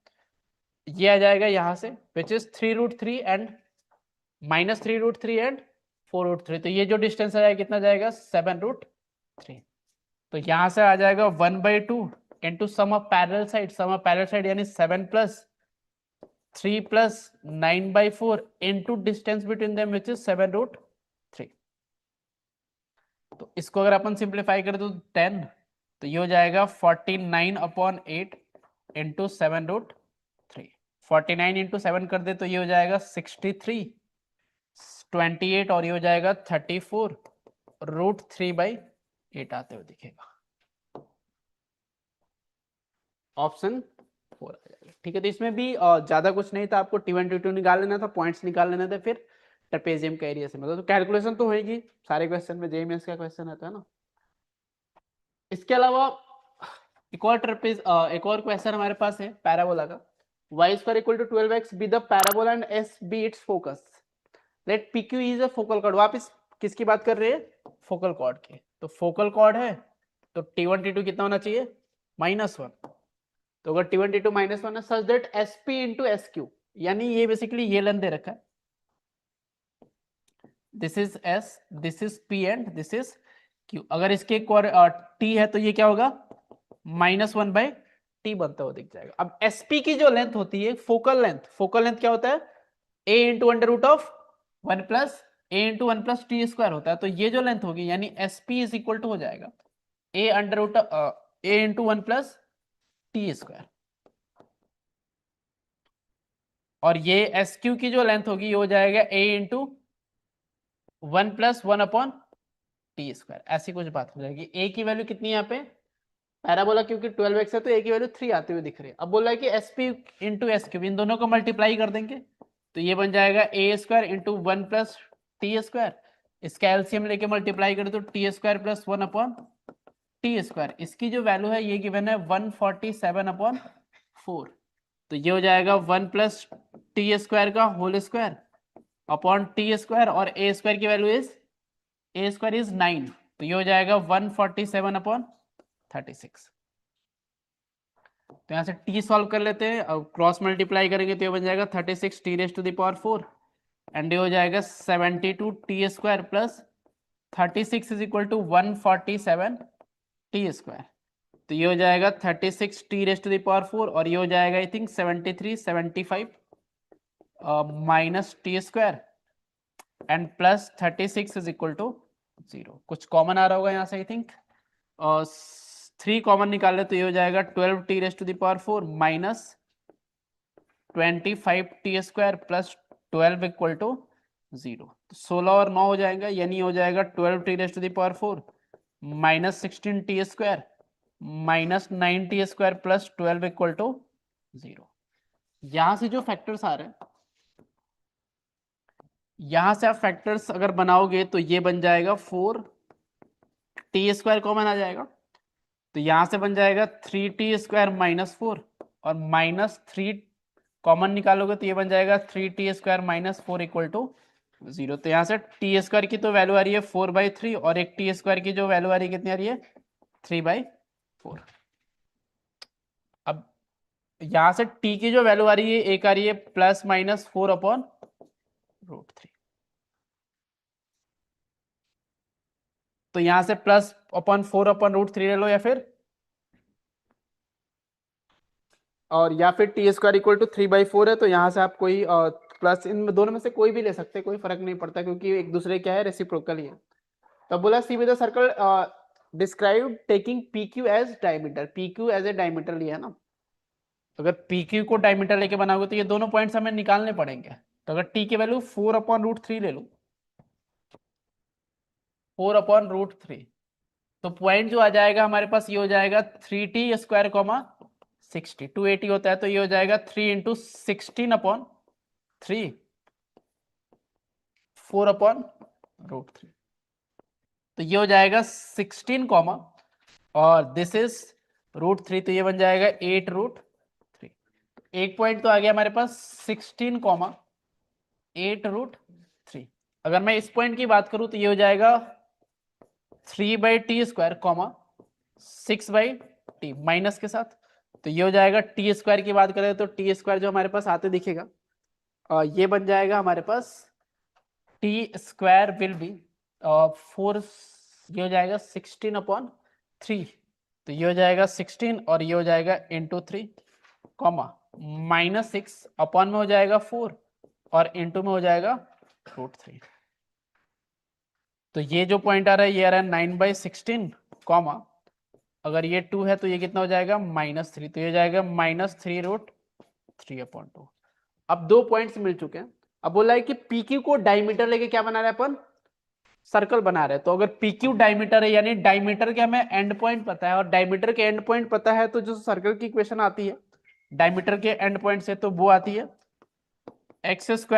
ये आ जाएगा यहां से विच इज 3√3 एंड -3√3 एंड 4√3। तो ये जो डिस्टेंस आ जाएगा कितना जाएगा 7√3। तो यहां से आ जाएगा 1/2 into sum of parallel side यानी 7 + 3 + 9/4 into distance between them which is 7√3। तो इसको अगर अपन सिंप्लीफाई करें तो 10, तो ये हो जाएगा 49/8 इंटू 7√3। 49 इंटू 7 कर दे तो ये हो जाएगा 63, 28 और ये हो जाएगा 34√3/8 आते हुए दिखेगा। ऑप्शन 4 आ जाएगा। ठीक है, तो इसमें भी ज्यादा कुछ नहीं था, आपको T1 T2 निकाल लेना था, पॉइंट्स निकाल लेना था, फिर ट्रेपेजियम का एरिया से मतलब तो कैलकुलेशन तो होगी सारे क्वेश्चन में, जेईई मेंस का क्वेश्चन आता है ना। इसके अलावा एक और क्वेश्चन हमारे पास है पैराबोला का। y² = 12x be the parabola and s be its focus. Let PQ is a focal chord। वापस किसकी बात कर रहे हैं फोकल कॉर्ड की। तो फोकल कॉर्ड है तो T1 T2 कितना होना चाहिए -1। तो अगर T1 T2 -1 है such that SP into SQ, यानी ये बेसिकली ये लेंथ दे रखा है, this is S, this is P and this is Q। अगर इसके T है तो ये क्या होगा -1/T बनता हुआ दिख जाएगा। अब SP की जो लेंथ होती है फोकल लेंथ क्या होता है A into √1 + A into 1 + T² होता है। तो ये जो लेंथ होगी यानी SP इज इक्वल टू हो जाएगा A into 1 + T²। और ये SQ की जो लेंथ होगी ये हो जाएगा A into 1 + 1/T²। ऐसी कुछ बात हो जाएगी। A की वैल्यू कितनी है यहाँ पे पैराबोला क्योंकि 12x है तो A की वैल्यू 3 आती हुई दिख रही है। अब बोला है कि SP into SQ इन दोनों को मल्टीप्लाई कर देंगे तो ये बन जाएगा A² into 1 + T²। इसका एलसीएम लेके मल्टीप्लाई करें तो T² + 1/T²। इसकी जो वैल्यू है ये गिवन है 147/4। तो ये हो जाएगा 1 + T² का होल स्क्वायर अपॉन T² और A² की वैल्यू इज A² इज 9, तो ये हो जाएगा 147/36। तो यहाँ से T सॉल्व कर लेते हैं, अब क्रॉस मल्टीप्लाई करेंगे तो ये बन जाएगा 36T⁴ एंड ये हो जाएगा 72T² + 36 is equal to 147T²। तो ये हो जाएगा 36T⁴ और ये हो जाएगा I think 73 75 -T² and plus 36 is equal to 0। कुछ कॉमन आ रहा होगा यहाँ से आई थिंक 3 कॉमन निकाल ले तो ये हो जाएगा 12T⁴ -25T² + 12 इक्वल टू 0। तो 16 और 9 हो जाएगा यानी हो जाएगा 12T⁴ -16T² minus 9t² plus 12 equal to 0। यहां से जो फैक्टर्स आ रहे हैं, यहां से आप फैक्टर्स अगर बनाओगे तो ये बन जाएगा 4t² कॉमन आ जाएगा, तो यहां से बन जाएगा 3t² माइनस 4, और माइनस 3 कॉमन निकालोगे तो ये बन जाएगा 3t² माइनस 4 इक्वल टू 0। तो यहाँ से t² की तो वैल्यू आ रही है 4/3, और एक t² की जो वैल्यू आ रही है कितनी आ रही है 3/4। अब यहां से t की जो वैल्यू आ रही है एक आ रही है +/-4/√3, तो यहां से +/4/√3 ले लो, या फिर t² इक्वल टू 3/4 है, तो यहां से आप कोई प्लस इन दोनों में से कोई भी ले सकते हैं, कोई फर्क नहीं पड़ता क्योंकि एक दूसरे क्या है रेसिप्रोकल ही है। तो बोला सी with the circle describe taking PQ as diameter, PQ as a diameter लिया है ना, अगर PQ को डायमीटर लेके बनाओगे तो ये दोनों पॉइंट्स हमें निकालने पड़ेंगे। तो अगर t की वैल्यू 4/√3 ले लो, 4/√3, तो पॉइंट जो आ जाएगा हमारे पास ये हो जाएगा 3t² 60, 280 होता है, तो ये हो जाएगा 3 × 16/3, 4/√3, तो ये हो जाएगा 16, और दिस इज √3, तो ये बन जाएगा 8√3। एक पॉइंट तो आ गया हमारे पास 16, 8√3। अगर मैं इस पॉइंट की बात करूं तो ये हो जाएगा 3/t², 6/t माइनस के साथ, तो ये हो जाएगा t² की बात करें तो t² जो हमारे पास आते दिखेगा, ये बन जाएगा हमारे पास t² विल बी 4, ये हो जाएगा 16/3, तो ये हो जाएगा 16, और ये हो जाएगा इंटू 3, -6 अपॉन में हो जाएगा 4, और इंटू में हो जाएगा √3। तो ये जो पॉइंट आ रहा है ये आ रहा है 9/16, अगर ये 2 है तो ये कितना हो जाएगा -3, तो ये हो जाएगा -3√3/2। अब दो पॉइंट्स मिल चुके हैं। अब बोला है कि PQ को डायमीटर लेके क्या बना रहे हैं अपन, सर्कल बना रहे हैं। तो अगर PQ डायमीटर है, यानी डायमीटर के हमें एंड पॉइंट पता है, और डायमीटर के एंड पॉइंट पता है, तो जो सर्कल की इक्वेशन आती है डायमीटर के एंड पॉइंट से, तो वो आती है x² -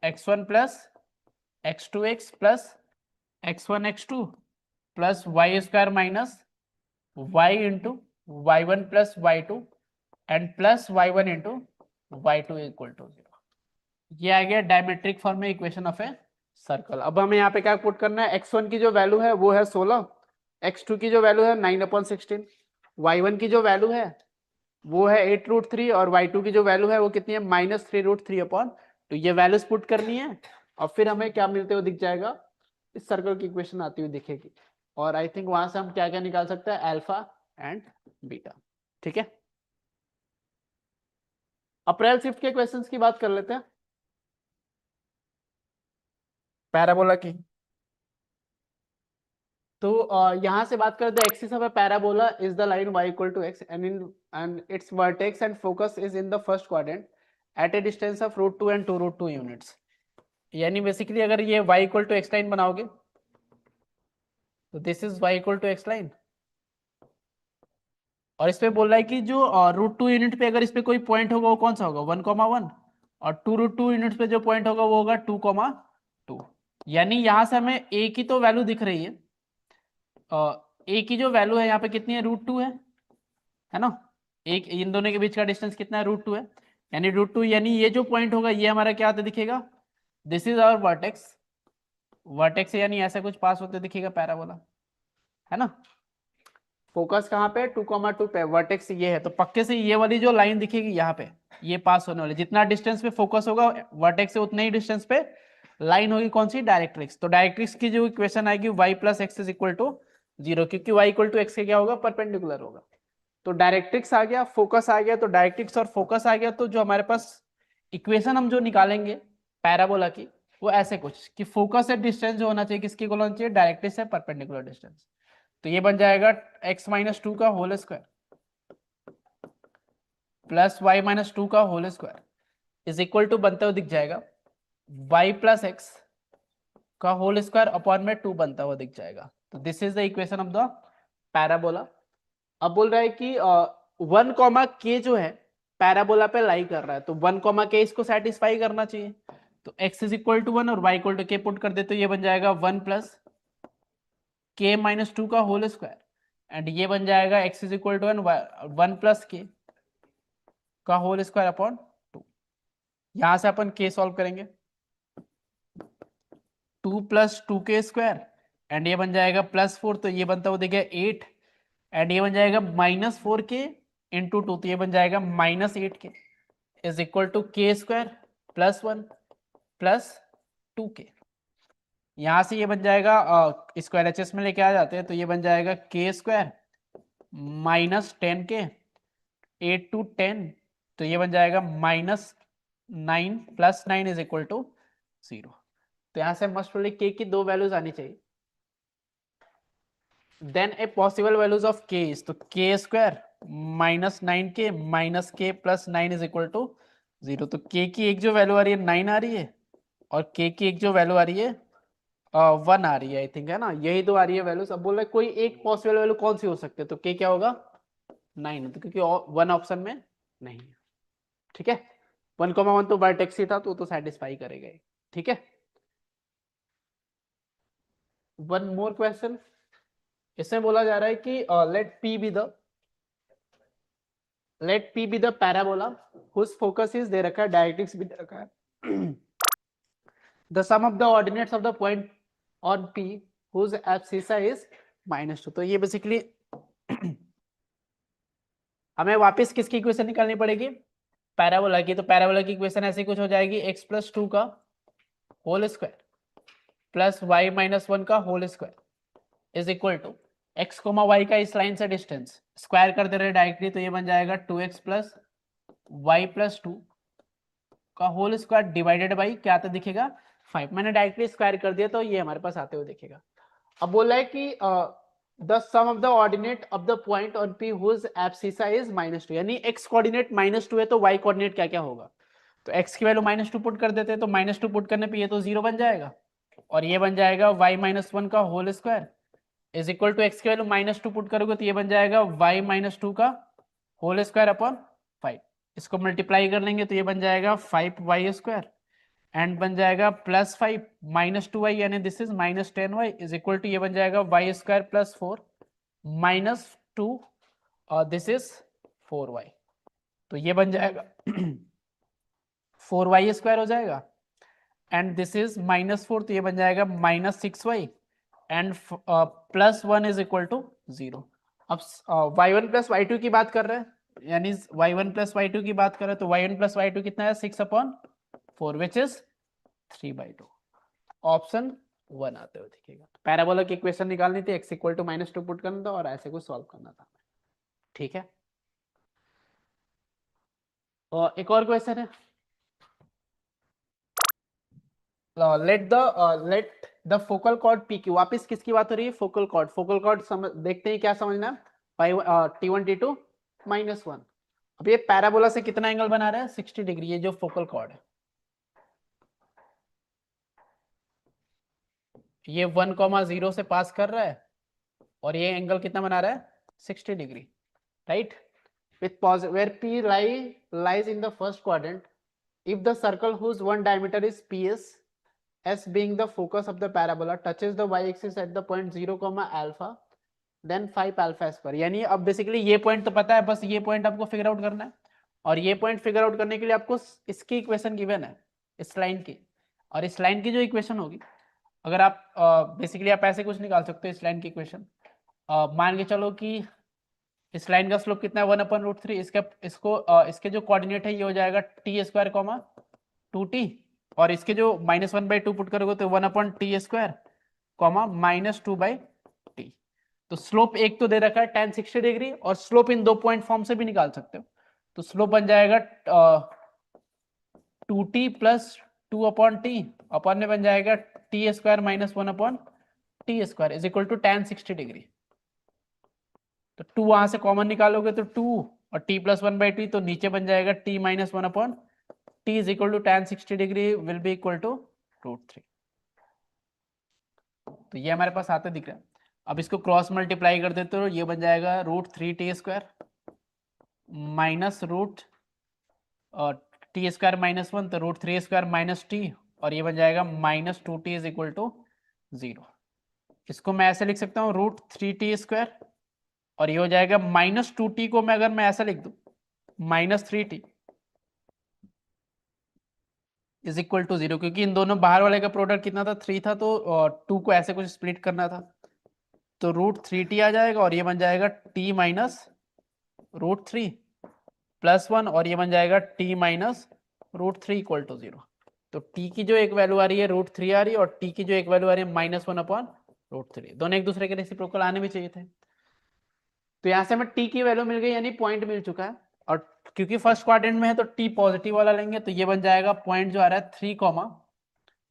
x1 + x2x + x1 x2 + y² - y × y1 + y2 and plus y1 × y2 equal to 0। ये आ गया डायमेट्रिक फॉर्म में इक्वेशन ऑफ ए सर्कल। अब हमें यहाँ पे क्या पुट करना है, x1 की जो वैल्यू है वो है 16, x2 की जो वैल्यू है 9/16, y1 की जो वैल्यू है वो है 8√3, और y2 की जो वैल्यू है वो कितनी है -3√3/, तो ये वैल्यूज पुट करनी है, और फिर हमें क्या मिलते हुए दिख जाएगा, इस सर्कल की इक्वेशन आती हुई दिखेगी, और आई थिंक वहां से हम क्या क्या निकाल सकते हैं, अल्फा एंड बीटा। ठीक है, अप्रैल शिफ्ट के क्वेश्चंस की बात कर लेते हैं, पैराबोला की। तो यहां से बात करें तो axis of a parabola is the line y = x and its vertex and focus is in the first quadrant at a distance of √2 and 2√2 units। यानी बेसिकली अगर ये y = x लाइन बनाओगे तो this is y = x line, और इस पे बोल रहा है कि जो √2 यूनिट पे अगर इस पे कोई पॉइंट होगा वो कौन सा होगा 1,1, और 2√2 यूनिट्स पे जो पॉइंट होगा वो होगा 2,2। यानी यहां से हमें a की तो वैल्यू दिख रही है, a की जो वैल्यू है यहाँ पे कितनी है √2 है ना, एक इन दोनों के बीच का डिस्टेंस कितना है √2 है, यानी √2, यानी ये जो पॉइंट होगा ये हमारा क्या आते दिखेगा, this is our vertex, vertex यानी ऐसा कुछ पास होते दिखेगा पैराबोला, है ना। फोकस कहाँ पे 2,2 पे, वर्टेक्स ये है, तो पक्के से ये वाली जो लाइन दिखेगी यहाँ पे ये पास होने वाली, जितना डिस्टेंस पे फोकस होगा वर्टेक्स से उतने ही डिस्टेंस पे लाइन होगी, कौन सी, डायरेक्ट्रिक्स। तो डायरेक्ट्रिक्स की जो इक्वेशन आएगी y + x = 0, क्योंकि y = x के क्या होगा, परपेंडिकुलर होगा। तो डायरेक्ट्रिक्स आ गया, फोकस आ गया, तो डायरेक्ट्रिक्स और फोकस आ गया, तो जो हमारे पास इक्वेशन हम जो निकालेंगे पैराबोला की वो ऐसे कुछ कि फोकस से डिस्टेंस जो होना चाहिए किसकी इक्वल होना चाहिए, डायरेक्ट्रिक्स से परपेंडिकुलर डिस्टेंस। तो ये बन जाएगा x - 2 का होल स्क्वायर प्लस y - 2 का whole square is equal to बनता हुआ दिख जाएगा y + x का होल स्क्वायर अपॉन में 2 बनता हुआ दिख जाएगा। तो this is the equation of the parabola. अब बोल रहा है कि 1, जो है पैराबोला पे लाई कर रहा है, तो 1, इसको सेटिस्फाई करना चाहिए। तो x इज इक्वल टू 1 और y equal to k put कर दे, तो ये बन जाएगा 1 प्लस k माइनस 2 का होल स्क्वायर, एंड ये बन जाएगा x is equal to 1 plus k का होल स्क्वायर अपॉन 2। यहां से अपन k सॉल्व करेंगे, 2 प्लस 2k स्क्वायर, एंड ये बन जाएगा प्लस 4, तो ये बनता हो देखिए 8, एंड ये बन जाएगा माइनस 4k इंटू 2, तो ये बन जाएगा minus 8k is equal to k square plus 1 plus 2k। यहां से ये बन जाएगा स्क्वायर एचएस में लेके आ जाते हैं, तो ये बन जाएगा k square minus 10k 8 to 10, तो ये बन जाएगा minus 9 plus 9 is equal to 0। तो यहां से मस्ट प्रोबेबली k की 2 वैल्यूज आनी चाहिए। Then a possible values of k is, तो k square minus 9k minus k plus 9 is equal to 0। तो k की एक जो वैल्यू आ रही है 9 आ रही है, और k की एक जो वैल्यू आ रही है 1 आ रही है, आई थिंक, है ना, यही दो आ रही है वैल्यूज। अब बोल रहे कोई एक पॉसिबल वैल्यू कौन सी हो सकती है, तो k क्या होगा 9, तो क्योंकि 1 ऑप्शन में नहीं है। ठीक है, 1,1 तो वर्टेक्स ही था, तो सेटिस्फाई करेगा, ठीक है। वन मोर क्वेश्चन, इसमें बोला जा रहा है कि let P be the parabola whose focus is दे रखा है, डायरेक्ट्रिक्स भी दे रखा है, the sum of the ordinates of the point on P whose abscissa is -2। तो ये बेसिकली हमें वापस किसकी इक्वेशन निकालनी पड़ेगी, पैराबोला की। तो पैराबोला की इक्वेशन ऐसी कुछ हो जाएगी, x प्लस 2 का whole square plus y minus 1 का whole square is equal to x comma y का इस लाइन से डिस्टेंस स्क्वायर कर दे रहे डायरेक्टली, तो ये बन जाएगा 2x प्लस y प्लस 2 का होल स्क्वायर डिवाइडेड बाई क्या आता दिखेगा 5। मैंने डायरेक्टली स्क्वायर कर दिया, तो ये हमारे पास आते हुए दिखेगा। अब बोला है कि the sum of the ordinate of the point on P whose abscissa is -2, यानी x कोऑर्डिनेट -2 है, तो y कोऑर्डिनेट क्या क्या होगा। तो x की वैल्यू -2 पुट कर देते हैं, तो -2 पुट करने पे ये तो 0 बन जाएगा, और ये बन जाएगा y माइनस 1 का whole square is equal to x की वैल्यू -2 पुट करोगे, तो ये बन जाएगा y माइनस 2 का होल स्क्वायर अपॉन 5। इसको मल्टीप्लाई कर लेंगे, तो ये बन जाएगा 5y स्क्वायर, एंड बन जाएगा प्लस 5 माइनस 2y, यानी this is minus 10y is equal to ये बन जाएगा y स्क्वायर प्लस 4 माइनस 2 और दिस इज 4y, तो ये बन जाएगा 4y स्क्वायर हो जाएगा, एंड दिस इज -4, तो ये बन जाएगा -6y, and plus 1 is equal to 0। अब y1 प्लस y2 की बात कर रहे हैं, यानी y1 प्लस y2 की बात कर रहे हैं, तो y1 प्लस y2 कितना है 6/4 विच इज 3/2। ऑप्शन 1 आते हुए दिखेगा। पैराबोला की इक्वेशन निकालनी थी, x इक्वल टू -2 पुट करना था और ऐसे कुछ सॉल्व करना था, ठीक है। और एक और क्वेश्चन है, let the focal cord PQ, वापस किसकी बात हो रही है, फोकल कॉर्ड देखते हैं क्या समझना है, T1 T2 -1। अब ये पैराबोला से कितना एंगल बना रहा है 60 डिग्री, ये जो फोकल कॉर्ड है ये 1,0 से पास कर रहा है, और ये एंगल कितना बना रहा है 60 degree, right. With where P lies in the first quadrant, if the circle whose one diameter is PS, S being the focus of the parabola, touches the y-axis at the point 0, alpha, then 5 alpha s पर। यानी अब basically ये point तो पता है, बस ये point आपको फिगर आउट करना है, और ये पॉइंट फिगर आउट करने के लिए आपको इसकी इक्वेशन गिवन है, इस लाइन की, और इस लाइन की जो इक्वेशन होगी, अगर आप बेसिकली आप ऐसे कुछ निकाल सकते हो इस लाइन की इक्वेशन। मान के चलो कि इस लाइन का स्लोप कितना है 1/√3, इसके जो कोऑर्डिनेट है ये हो जाएगा t², 2t, और इसके जो -1/2 पुट करोगे तो 1/t², -2/t। तो स्लोप एक तो दे रखा है tan 60 डिग्री, और स्लोप इन 2 पॉइंट फॉर्म से भी निकाल सकते हो, तो स्लोप बन जाएगा 2t प्लस 2/t अपॉन में बन जाएगा t² - 1/t² is equal to tan 60 degree. तो 2 वहां से कॉमन निकालोगे तो 2 और t प्लस 1/t, तो नीचे बन जाएगा t - 1/t is equal to tan 60 degree will be equal to √3। तो ये हमारे पास आते दिख रहा है। अब इसको क्रॉस मल्टीप्लाई कर देते हो, ये बन जाएगा √3t² माइनस रूट t² -1, तो √3² -t, और ये बन जाएगा -2t इज इक्वल टू 0। इसको मैं ऐसे लिख सकता हूँ √3t² और ये हो जाएगा -2t को मैं अगर मैं ऐसा लिख दूं -3t इज इक्वल टू 0, क्योंकि इन दोनों बाहर वाले का प्रोडक्ट कितना था 3 था, तो 2 को ऐसे कुछ स्प्लिट करना था, तो √3t आ जाएगा और ये बन जाएगा t माइनस √3 +1 और ये बन जाएगा t माइनस √3 इक्वल टू 0। तो t की जो एक वैल्यू आ रही है √3 आ रही है और t की जो एक वैल्यू आ रही है -1/√3, दोनों एक दूसरे के रेसिप्रोकल आने भी चाहिए थे। तो यहां से हमें t की वैल्यू मिल गई, यानी पॉइंट मिल चुका है, और क्योंकि फर्स्ट क्वाड्रेंट में है तो t पॉजिटिव वाला लेंगे, तो ये बन जाएगा पॉइंट जो आ रहा है 3,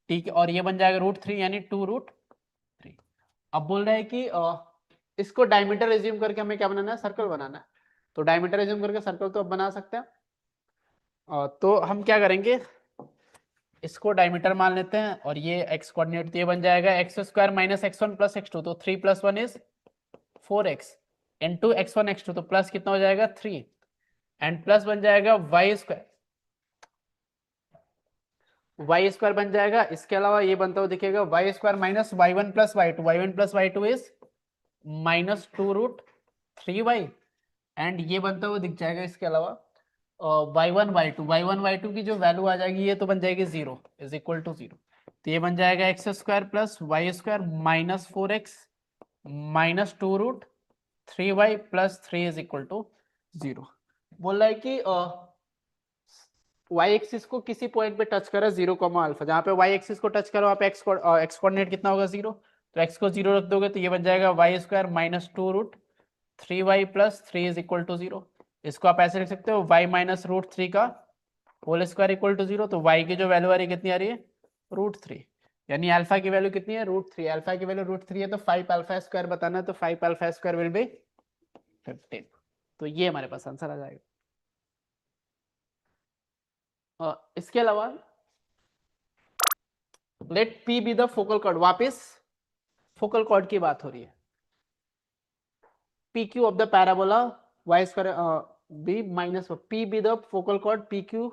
t और ये बन जाएगा √3 यानी 2√3। अब बोल रहा है कि इसको डायमीटर एज्यूम करके हमें क्या बनाना है, सर्कल बनाना है। तो डायमीटर एज्यूम करके सर्कल तो अब बना सकते हैं, तो हम क्या करेंगे, इसको डायमीटर मान लेते हैं, और ये x कोऑर्डिनेट, तो ये बन जाएगा x² - x1 + x2, तो 3 + 1 is 4x into x1 x2, तो प्लस कितना हो जाएगा 3, एंड प्लस बन जाएगा y² बन जाएगा। इसके अलावा ये बनता हुआ दिखेगा y² - y1 + y2, y1 + y2 is -2√3y, and ये बनता हुआ दिख जाएगा इसके अलावा y1 y2 की जो वैल्यू आ जाएगी ये तो बन जाएगी 0 इज इक्वल टू 0, तो ये बन जाएगा x² + y² - 4x -2√3y + 3 is equal to 0। बोल रहा है कि y एक्सिस को किसी पॉइंट पे टच करा 0, अल्फा, जहां पे y एक्सिस को टच करो वहां पे x कोऑर्डिनेट कितना होगा 0, तो x को 0 रख दोगे तो ये बन जाएगा y² - 2√3y + 3 is equal to 0। इसको आप ऐसे लिख सकते हो y - √3 का होल स्क्वायर इक्वल टू 0, तो y की जो वैल्यू आ रही है कितनी आ रही है √3, यानी अल्फा की वैल्यू कितनी है √3, अल्फा की वैल्यू √3 है, तो 5 α² बताना है, तो 5 α² विल बी 15, तो ये हमारे पास आंसर आ जाएगा। इसके अलावा let P be the focal chord, वापस फोकल कॉर्ड की बात हो रही है, PQ of the parabola y² b minus P be the focal chord PQ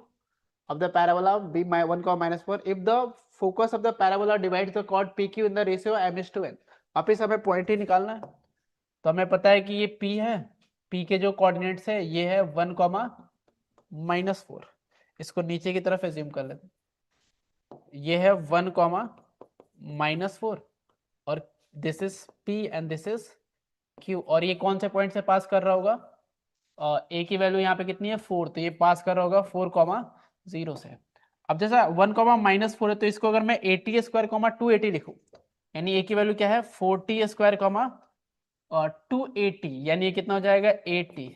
of the parabola b 1, -4 if the focus of the parabola divides the chord PQ in the ratio m/n। वापिस हमें point ही निकालना है, तो हमें पता है कि ये P है, P के जो कोऑर्डिनेट्स है ये है 1, -4, इसको नीचे की तरफ एज्यूम कर लेते हैं, ये है 1, -4 और this is P and this is Q, और ये कौन से पॉइंट से पास कर रहा होगा, A की वैल्यू यहाँ पे कितनी है 4, तो ये पास कर रहा होगा 4, 0 से। अब जैसा 1, -4 है, तो इसको अगर मैं 80², 280 लिखूं, यानी A की वैल्यू क्या है 40², 280, यानी ये कितना हो जाएगा 80,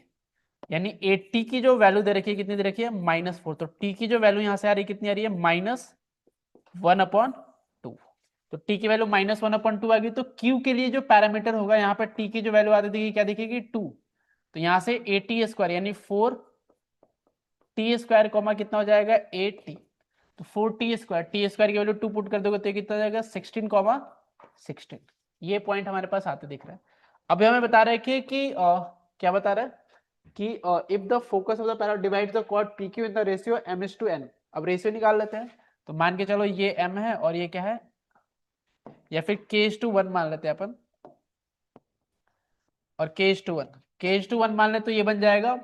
यानी 80 की जो वैल्यू दे रखी है कितनी दे रखी है -4, तो T की जो वैल्यू यहाँ से आ रही है कितनी आ रही है -1/2, तो T की वैल्यू -1/2 आ गई, तो Q के लिए जो पैरामीटर होगा यहाँ पे T की जो वैल्यू आती दिखेगी क्या दिखेगी 2, तो यहाँ से 80² यानी 4t², कितना हो जाएगा 80, तो 4t², t² की वैल्यू 2 पुट कर दोगे तो कितना जाएगा 16, ये पॉइंट हमारे पास आते दिख रहा है। अब हमें बता रहे हैं कि क्या बता रहा है कि if the focus of the parabola divides the chord PQ in the ratio m/n। अब रेशियो निकाल लेते हैं, तो मान के चलो ये m है और ये क्या है, या फिर k/1 मान लेते हैं अपन, और k/1 मान ले, तो ये बन जाएगा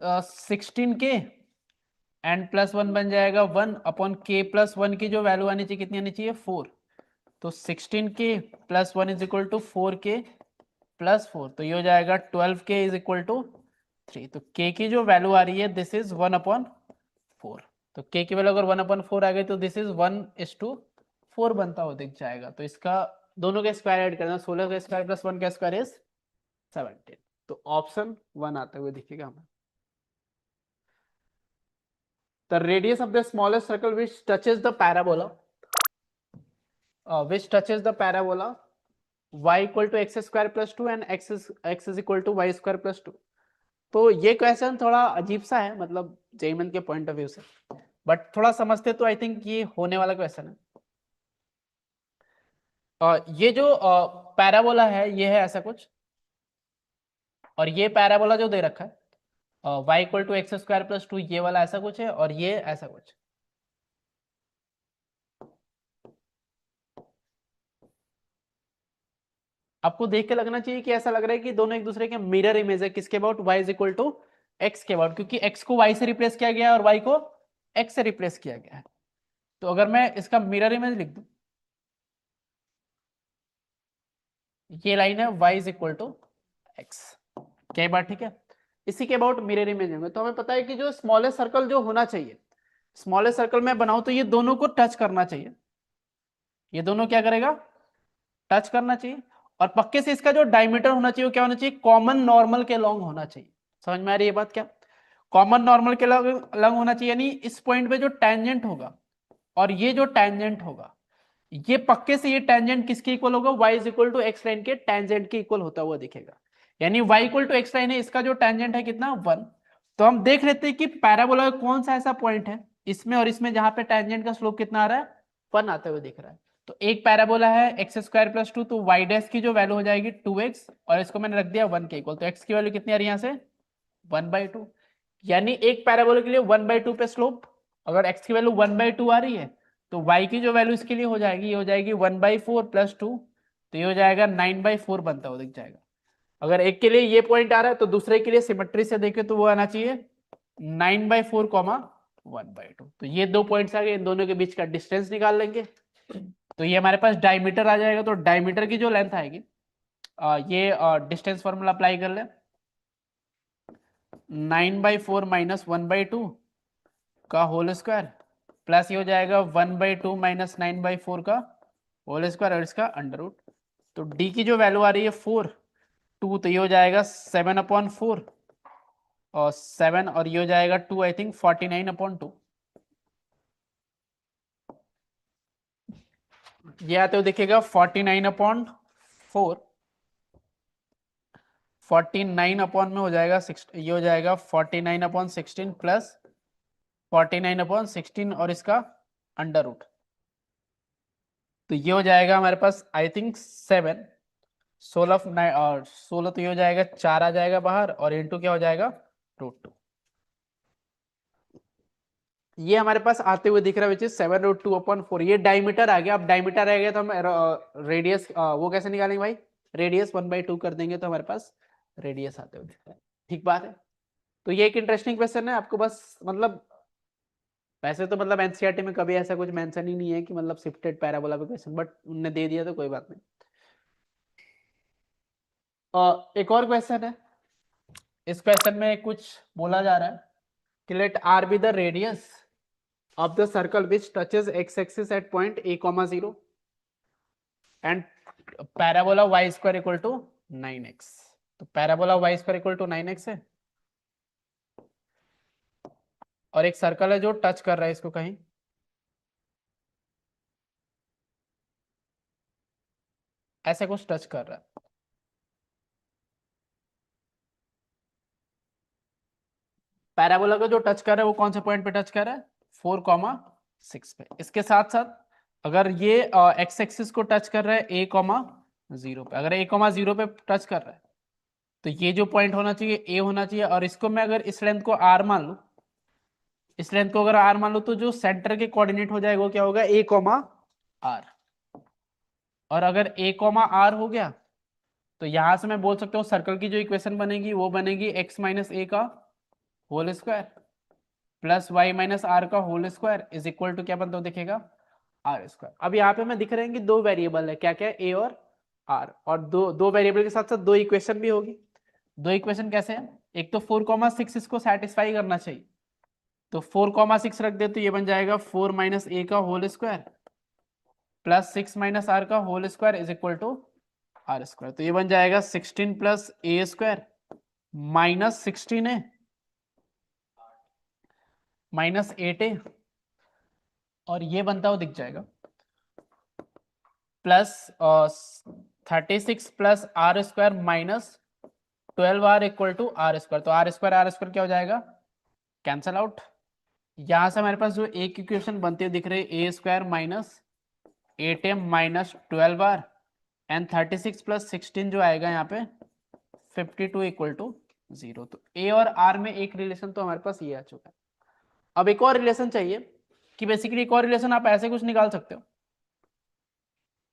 16k एंड +1 बन जाएगा 1/k+1 की जो वैल्यू आनी चाहिए कितनी आनी चाहिए 4, तो 16k + 1 is equal to 4k + 4, तो ये हो जाएगा 12k इज इक्वल टू 3, तो k की जो वैल्यू आ रही है दिस इज 1/4, तो k की वैल्यू अगर 1/4 आ गई तो दिस इज 1:4 बनता हुआ दिख जाएगा, तो इसका दोनों के स्क्वायर ऐड करना, 16 का स्क्वायर + 1 का स्क्वायर इज 17, तो ऑप्शन 1 आते हुए दिखेगा हमें। The radius of the smallest circle which touches the parabola y equal to x² + 2 and x is equal to y² + 2। तो ये क्वेश्चन थोड़ा अजीब सा है, मतलब जेईई के पॉइंट ऑफ व्यू से, बट थोड़ा समझते तो आई थिंक ये होने वाला क्वेश्चन है। ये जो पैराबोला है, ये है ऐसा कुछ, और ये पैराबोला जो दे रखा है y equal to x square plus 2, ये वाला ऐसा कुछ है, और ये ऐसा कुछ। आपको देख के लगना चाहिए कि ऐसा लग रहा है कि दोनों एक दूसरे के मिरर इमेज है। किसके about? y is equal to x के अबाउट, क्योंकि x को y से रिप्लेस किया गया है और y को x से रिप्लेस किया गया है। तो अगर मैं इसका मिरर इमेज लिख दूं, ये लाइन है y is equal to x, क्या बात ठीक है? इसी के अबाउट मिरर इमेज होंगे। तो हमें पता है कि जो स्मॉलेस्ट सर्कल जो होना चाहिए, स्मॉलेस्ट सर्कल में बनाऊं तो ये दोनों को टच करना चाहिए, ये दोनों क्या करेगा? टच करना चाहिए। और पक्के से इसका जो डायमीटर होना चाहिए वो क्या होना चाहिए? कॉमन नॉर्मल के लॉन्ग होना चाहिए। समझ में आ रही है बात? क्या कॉमन नॉर्मल के लॉन्ग होना चाहिए, यानी इस पॉइंट पे जो टेंजेंट होगा और ये जो टेंजेंट होगा, ये पक्के से ये टेंजेंट किसके इक्वल होगा? y is equal to x line के टेंजेंट के इक्वल होता हुआ दिखेगा। यानी y equal to x line है, इसका जो टेंजेंट है कितना? 1। तो हम देख लेते हैं कि पैराबोला का कौन सा ऐसा पॉइंट है इसमें और इसमें जहां पे टेंजेंट का स्लोप कितना आ रहा है? 1 आते हुए दिख रहा है। तो एक पैराबोला है एक्स स्क्वायर प्लस 2, तो y डैश की जो वैल्यू हो जाएगी 2x, और इसको मैंने रख दिया 1 के इक्वल। तो x की वैल्यू कितनी आ रही है यहाँ से? 1/2। यानी एक पैराबोला के लिए 1/2 पे स्लोप, अगर x की वैल्यू 1/2 आ रही है तो y की जो वैल्यू इसके लिए हो जाएगी, ये हो जाएगी 1/4 प्लस 2, तो ये हो जाएगा 9/4 बनता हुआ दिख जाएगा। अगर एक के लिए ये पॉइंट आ रहा है तो दूसरे के लिए सिमेट्री से देखें तो वो आना चाहिए 9/4 1/2। तो ये दो पॉइंट्स आ गए, इन दोनों के बीच का डिस्टेंस निकाल लेंगे। तो ये हमारे पास डायमीटर आ जाएगा। तो डायमीटर की जो लेंथ आएगी, ये डिस्टेंस फॉर्मूला अप्लाई कर ले, 9/4 माइनस 1/2 का होल स्क्वायर प्लस ये हो जाएगा 1/2 माइनस 9/4 का होल स्क्वायर और इसका अंडर रूट। तो डी की जो वैल्यू आ रही है 4, 2, तो ये हो जाएगा 7/4 और 7, और ये हो जाएगा 2, आई थिंक 49/2। ये आते हुए दिखेगा 49/4, 49 अपॉन में हो जाएगा 6, ये हो जाएगा 49/16 प्लस 49/16 और इसका अंडर रूट। तो ये हो जाएगा हमारे पास आई थिंक 7, 16 और 16, तो ये हो जाएगा 4 आ जाएगा बाहर, और इंटू क्या हो जाएगा? √2। ये हमारे पास आते हुए दिख रहा है विच इज 7√2/4। ये डायमीटर आ गया। अब डायमीटर आ गया तो हम रेडियस वो कैसे निकालेंगे भाई? रेडियस 1/2 कर देंगे तो हमारे पास रेडियस आते हुए दिख रहा है। ठीक बात है। तो ये एक इंटरेस्टिंग क्वेश्चन है। आपको बस मतलब वैसे तो मतलब एनसीईआरटी में कभी ऐसा कुछ मेंशन ही नहीं है कि मतलब शिफ्टेड पैराबोला पे क्वेश्चन, बट उनने दे दिया तो कोई बात नहीं। एक और क्वेश्चन है। इस क्वेश्चन में कुछ बोला जा रहा है कि let r be the radius of the circle which touches x-axis at point a, 0 and parabola y square equal to 9x। तो parabola y square equal to 9x है और एक सर्कल है जो टच कर रहा है इसको कहीं, ऐसे कुछ टच कर रहा है। पैराबोला को जो टच कर रहा है वो कौन से पॉइंट पे टच कर रहा है? 4,6 पे। इसके साथ साथ अगर ये एक्स एक्सिस को टच कर रहा है a, 0 पे, अगर a, 0 पे टच कर रहा है तो ये जो पॉइंट होना चाहिए a होना चाहिए। और इसको मैं अगर इस लेंथ को r मान लूं, इस लेंथ को अगर r मान लूं, तो जो सेंटर के कोऑर्डिनेट हो जाएगा वो क्या होगा? a, r। और अगर a, r हो गया तो यहां से मैं बोल सकता हूँ सर्कल की जो इक्वेशन बनेगी वो बनेगी x माइनस a का whole square plus y minus r का whole square is equal to क्या बनता हो दिखेगा? R square. अब यहाँ पे मैं दिख रहे हैं कि दो वेरिएबल है, क्या क्या? a और r, और दो वेरिएबल के साथ साथ दो इक्वेशन भी होगी। दो इक्वेशन कैसे है? एक तो 4,6 इसको सेटिस्फाई करना चाहिए, तो 4,6 रख दे तो ये बन जाएगा 4 माइनस a का whole square plus 6 minus r का whole square is equal to r square. तो ये बन जाएगा 16 plus a square minus 16a minus 8a, और ये बनता हुआ दिख जाएगा plus 36 plus r square minus 12r equal to r square. तो आर स्क्वायर क्या हो जाएगा? Cancel out. यहां से हमारे पास जो एक इक्वेशन बनती है दिख रही है a square minus 8m minus 12r and 36 plus 16 जो आएगा यहाँ पे 52 इक्वल टू 0। तो ए और आर में एक रिलेशन तो हमारे पास ये आ चुका है। अब एक और रिलेशन चाहिए कि बेसिकली एक और रिलेशन आप ऐसे कुछ निकाल सकते हो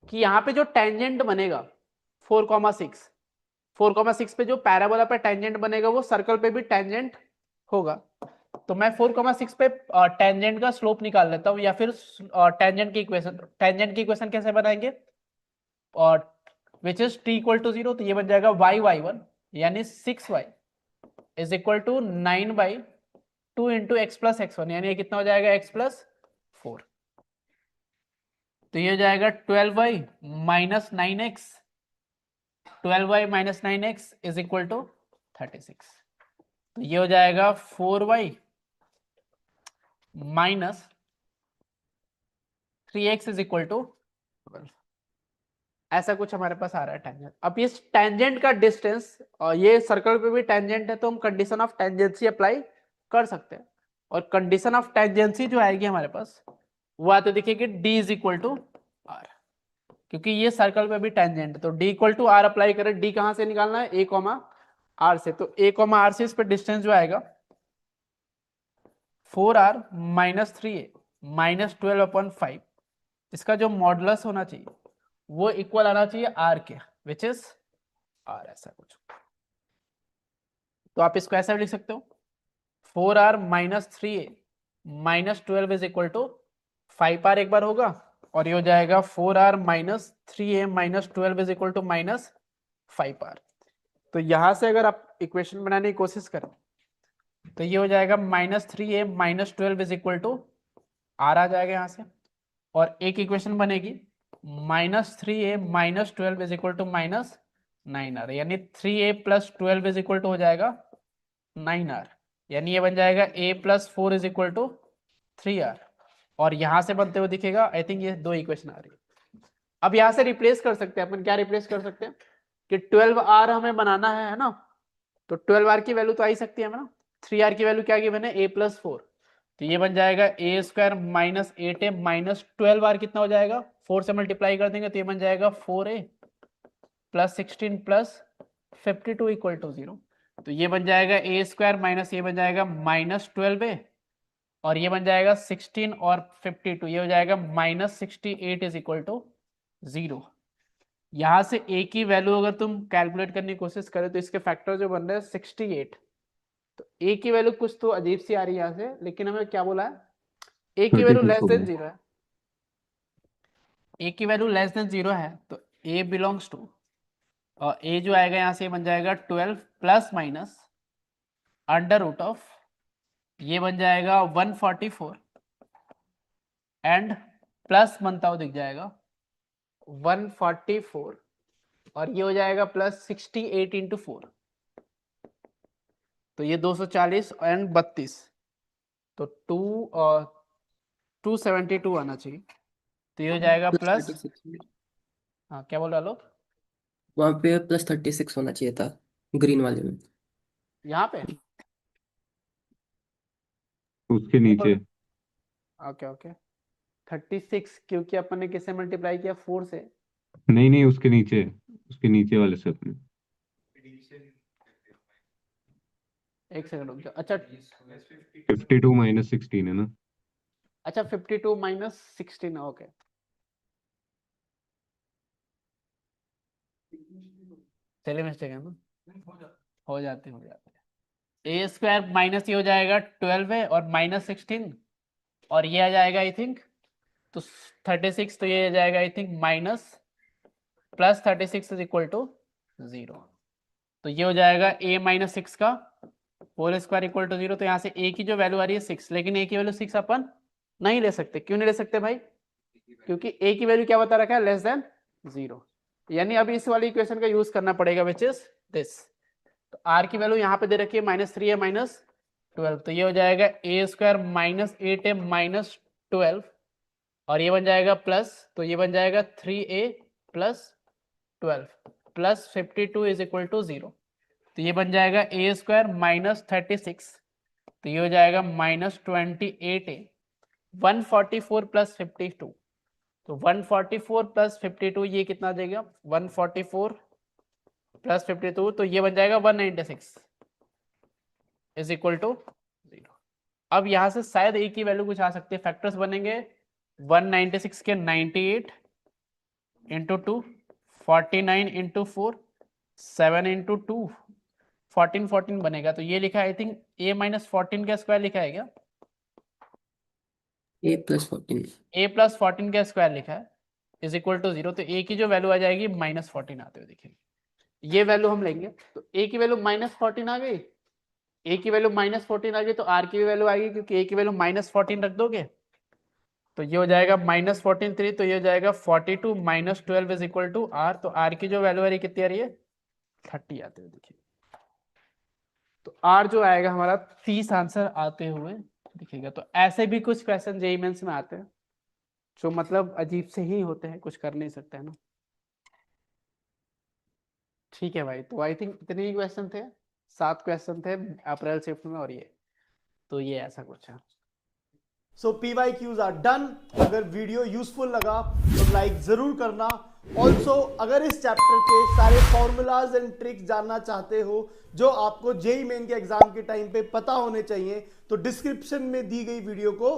कि यहाँ पे जो टेंजेंट बनेगा 4,6 4,6 पे जो पैराबोला पे टेंजेंट बनेगा वो सर्कल पे भी टेंजेंट होगा। तो मैं 4,6 पे टेंजेंट का स्लोप निकाल लेता हूँ, या फिर टेंजेंट की इक्वेशन कैसे बनाएंगे, और which is t equal to 0। तो ये बन जाएगा y1 यानी 6y is equal to 9/2 into x plus x1, यानी ये कितना हो जाएगा x प्लस 4। तो ये हो जाएगा 12y minus 9x, 12y minus 9x is equal to 36। तो ये हो जाएगा 4y minus 3x is equal to 12। ऐसा कुछ हमारे पास आ रहा है टेंजेंट। अब इस टेंजेंट का डिस्टेंस, और ये सर्कल पे भी टेंजेंट है, तो हम कंडीशन ऑफ टेंजेंसी अप्लाई कर सकते हैं। और कंडीशन ऑफ टेंजेंसी जो आएगी हमारे पास वो आते दिखेगी d is equal to r, क्योंकि ये सर्कल पे भी टेंजेंट है। तो d equal to r apply करें। d कहां से निकालना है, a कॉमा आर से। तो a कॉमा आर से इस पे डिस्टेंस जो आएगा 4r माइनस 3a माइनस 12/5, इसका जो मॉडुलस होना चाहिए वो इक्वल आना चाहिए r के, विच इज r, ऐसा कुछ। तो आप इसको ऐसा भी लिख सकते हो 4r minus 3a minus 12 is equal to 5r एक बार होगा, और ये हो जाएगा 4r minus 3a minus 12 is equal to minus 5r। तो यहां से अगर आप इक्वेशन बनाने की कोशिश करें तो ये हो जाएगा minus 3a minus 12 is equal to r आ जाएगा यहाँ से, और एक इक्वेशन बनेगी minus 3a minus 12 is equal to minus 9r, यानी 3a plus 12 is equal to हो जाएगा 9r, यानी ये बन जाएगा a plus 4 is equal to 3r। और यहां से बनते हुए दिखेगा, आई थिंक ये दो इक्वेशन आ रही है। अब यहां से रिप्लेस कर सकते हैं अपन, क्या रिप्लेस कर सकते हैं कि 12r हमें बनाना है ना, तो 12r की वैल्यू तो आ ही सकती है ना। 3r की वैल्यू क्या गिवन है, a प्लस 4, तो ये बन जाएगा a square minus 8a minus 12r कितना हो जाएगा, 4 से मल्टीप्लाई कर देंगे तो ये बन जाएगा 4a plus 16 plus 52 equal to 0। तो ये बन जाएगा a स्क्वायर माइनस ये बन जाएगा माइनस 12a, और ये बन जाएगा 16 और 52, ये हो जाएगा माइनस 68 इज इक्वल टू 0। यहां से a की वैल्यू अगर तुम कैलकुलेट करने की कोशिश करें तो इसके फैक्टर जो बन रहे हैं 68, तो a की वैल्यू कुछ तो अजीब सी आ रही है यहाँ से, लेकिन हमें क्या बोला है, a की वैल्यू लेस देन 0 है, a की वैल्यू लेस देन 0 है, तो a बिलोंग्स टू, और a जो आएगा यहाँ से बन जाएगा 12 plus minus under root of, ये बन जाएगा 144 एंड प्लस बनता हुआ दिख जाएगा 144, और ये हो जाएगा प्लस 68 इंटू 4, तो ये 240 एंड 32, तो 272 आना चाहिए। तो ये हो जाएगा प्लस, हाँ क्या बोल रहा लो, वहां पे प्लस 36 होना चाहिए था ग्रीन वाले में। यहाँ पे उसके नीचे ओके ओके 36, क्योंकि अपन ने किससे मल्टीप्लाई किया, 4 से। नहीं नहीं उसके नीचे वाले से अपने एक सेकंड रुक जाओ, अच्छा 52 माइनस 16 है ना। अच्छा 52 माइनस 16, ओके चलिए मिस्टेक है ना, हो जाते ए स्क्वायर माइनस ये हो जाएगा 12 है और माइनस 16, और ये आ जाएगा आई थिंक तो 36, तो ये आ जाएगा I think minus plus 36 is equal to 0। तो ये हो जाएगा a माइनस 6 का होल स्क्वायर इक्वल टू 0। तो यहाँ से a की जो वैल्यू आ रही है 6, लेकिन a की वैल्यू 6 अपन नहीं ले सकते। क्यों नहीं ले सकते भाई, क्योंकि a की वैल्यू क्या बता रखा है, लेस देन 0, यानी अभी इस वाली इक्वेशन का यूज करना पड़ेगा विच इज दिस। तो r की वैल्यू यहाँ पे दे रखी है माइनस 3a माइनस 12, तो ये हो जाएगा a square minus 8a minus 12, और ये बन जाएगा प्लस, तो ये बन जाएगा 3a plus 12 plus 52 is equal to 0। तो ये बन जाएगा a स्क्वायर माइनस 36, तो ये हो जाएगा माइनस 28a 144 प्लस 52, तो 144 प्लस 52 ये कितना देगा? 144 प्लस 52 तो ये बन जाएगा 196 इज इक्वल टू 0। अब यहां से शायद ए की वैल्यू कुछ आ सकती है, फैक्टर्स बनेंगे 196 के 98 इंटू 2, 49 इंटू 4, 7 इंटू 2, 14 बनेगा। तो ये लिखा है आई थिंक a माइनस 14 का स्क्वायर लिखा है क्या? A plus 14। a प्लस 14 का स्क्वायर लिखा है इज इक्वल टू 0। तो a की जो वैल्यू आ जाएगी माइनस 14 आते हुए देखिए, ये वैल्यू हम लेंगे तो a की वैल्यू माइनस 14 आ गई, a की वैल्यू माइनस 14 आ गई तो r की भी वैल्यू आएगी, क्योंकि a की वैल्यू माइनस 14 रख दोगे तो ये हो जाएगा माइनस 14 3, तो ये हो जाएगा 42 minus 12 is equal to r। तो r की जो वैल्यू आ रही है कितनी आ रही है? 30 आते हुए देखिए। तो r जो आएगा हमारा 30 आंसर आते हुए दिखेगा। तो ऐसे भी कुछ क्वेश्चन जेईई मेंस में आते हैं जो मतलब अजीब से ही होते हैं, कुछ कर नहीं सकते है ना। ठीक है भाई, तो आई थिंक इतने ही क्वेश्चन थे, 7 क्वेश्चन थे अप्रैल शिफ्ट में, और ये तो ये ऐसा कुछ है। सो PYQs आर डन। अगर वीडियो यूजफुल लगा तो लाइक जरूर करना। ऑल्सो अगर इस चैप्टर के सारे फॉर्मूलाज एंड ट्रिक्स जानना चाहते हो जो आपको जेईई मेन के एग्जाम के टाइम पे पता होने चाहिए तो डिस्क्रिप्शन में दी गई वीडियो को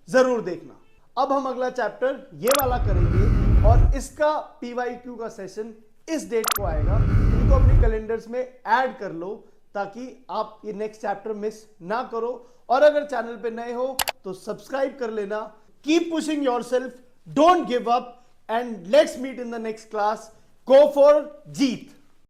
जरूर देखना। अब हम अगला चैप्टर ये वाला करेंगे और इसका PYQ का सेशन इस डेट को आएगा। इनको अपने कैलेंडर्स में ऐड कर लो ताकि आप ये नेक्स्ट चैप्टर मिस ना करो। और अगर चैनल पे नए हो तो सब्सक्राइब कर लेना। Keep pushing yourself, don't give up, and let's meet in the next class. Go for Jeet.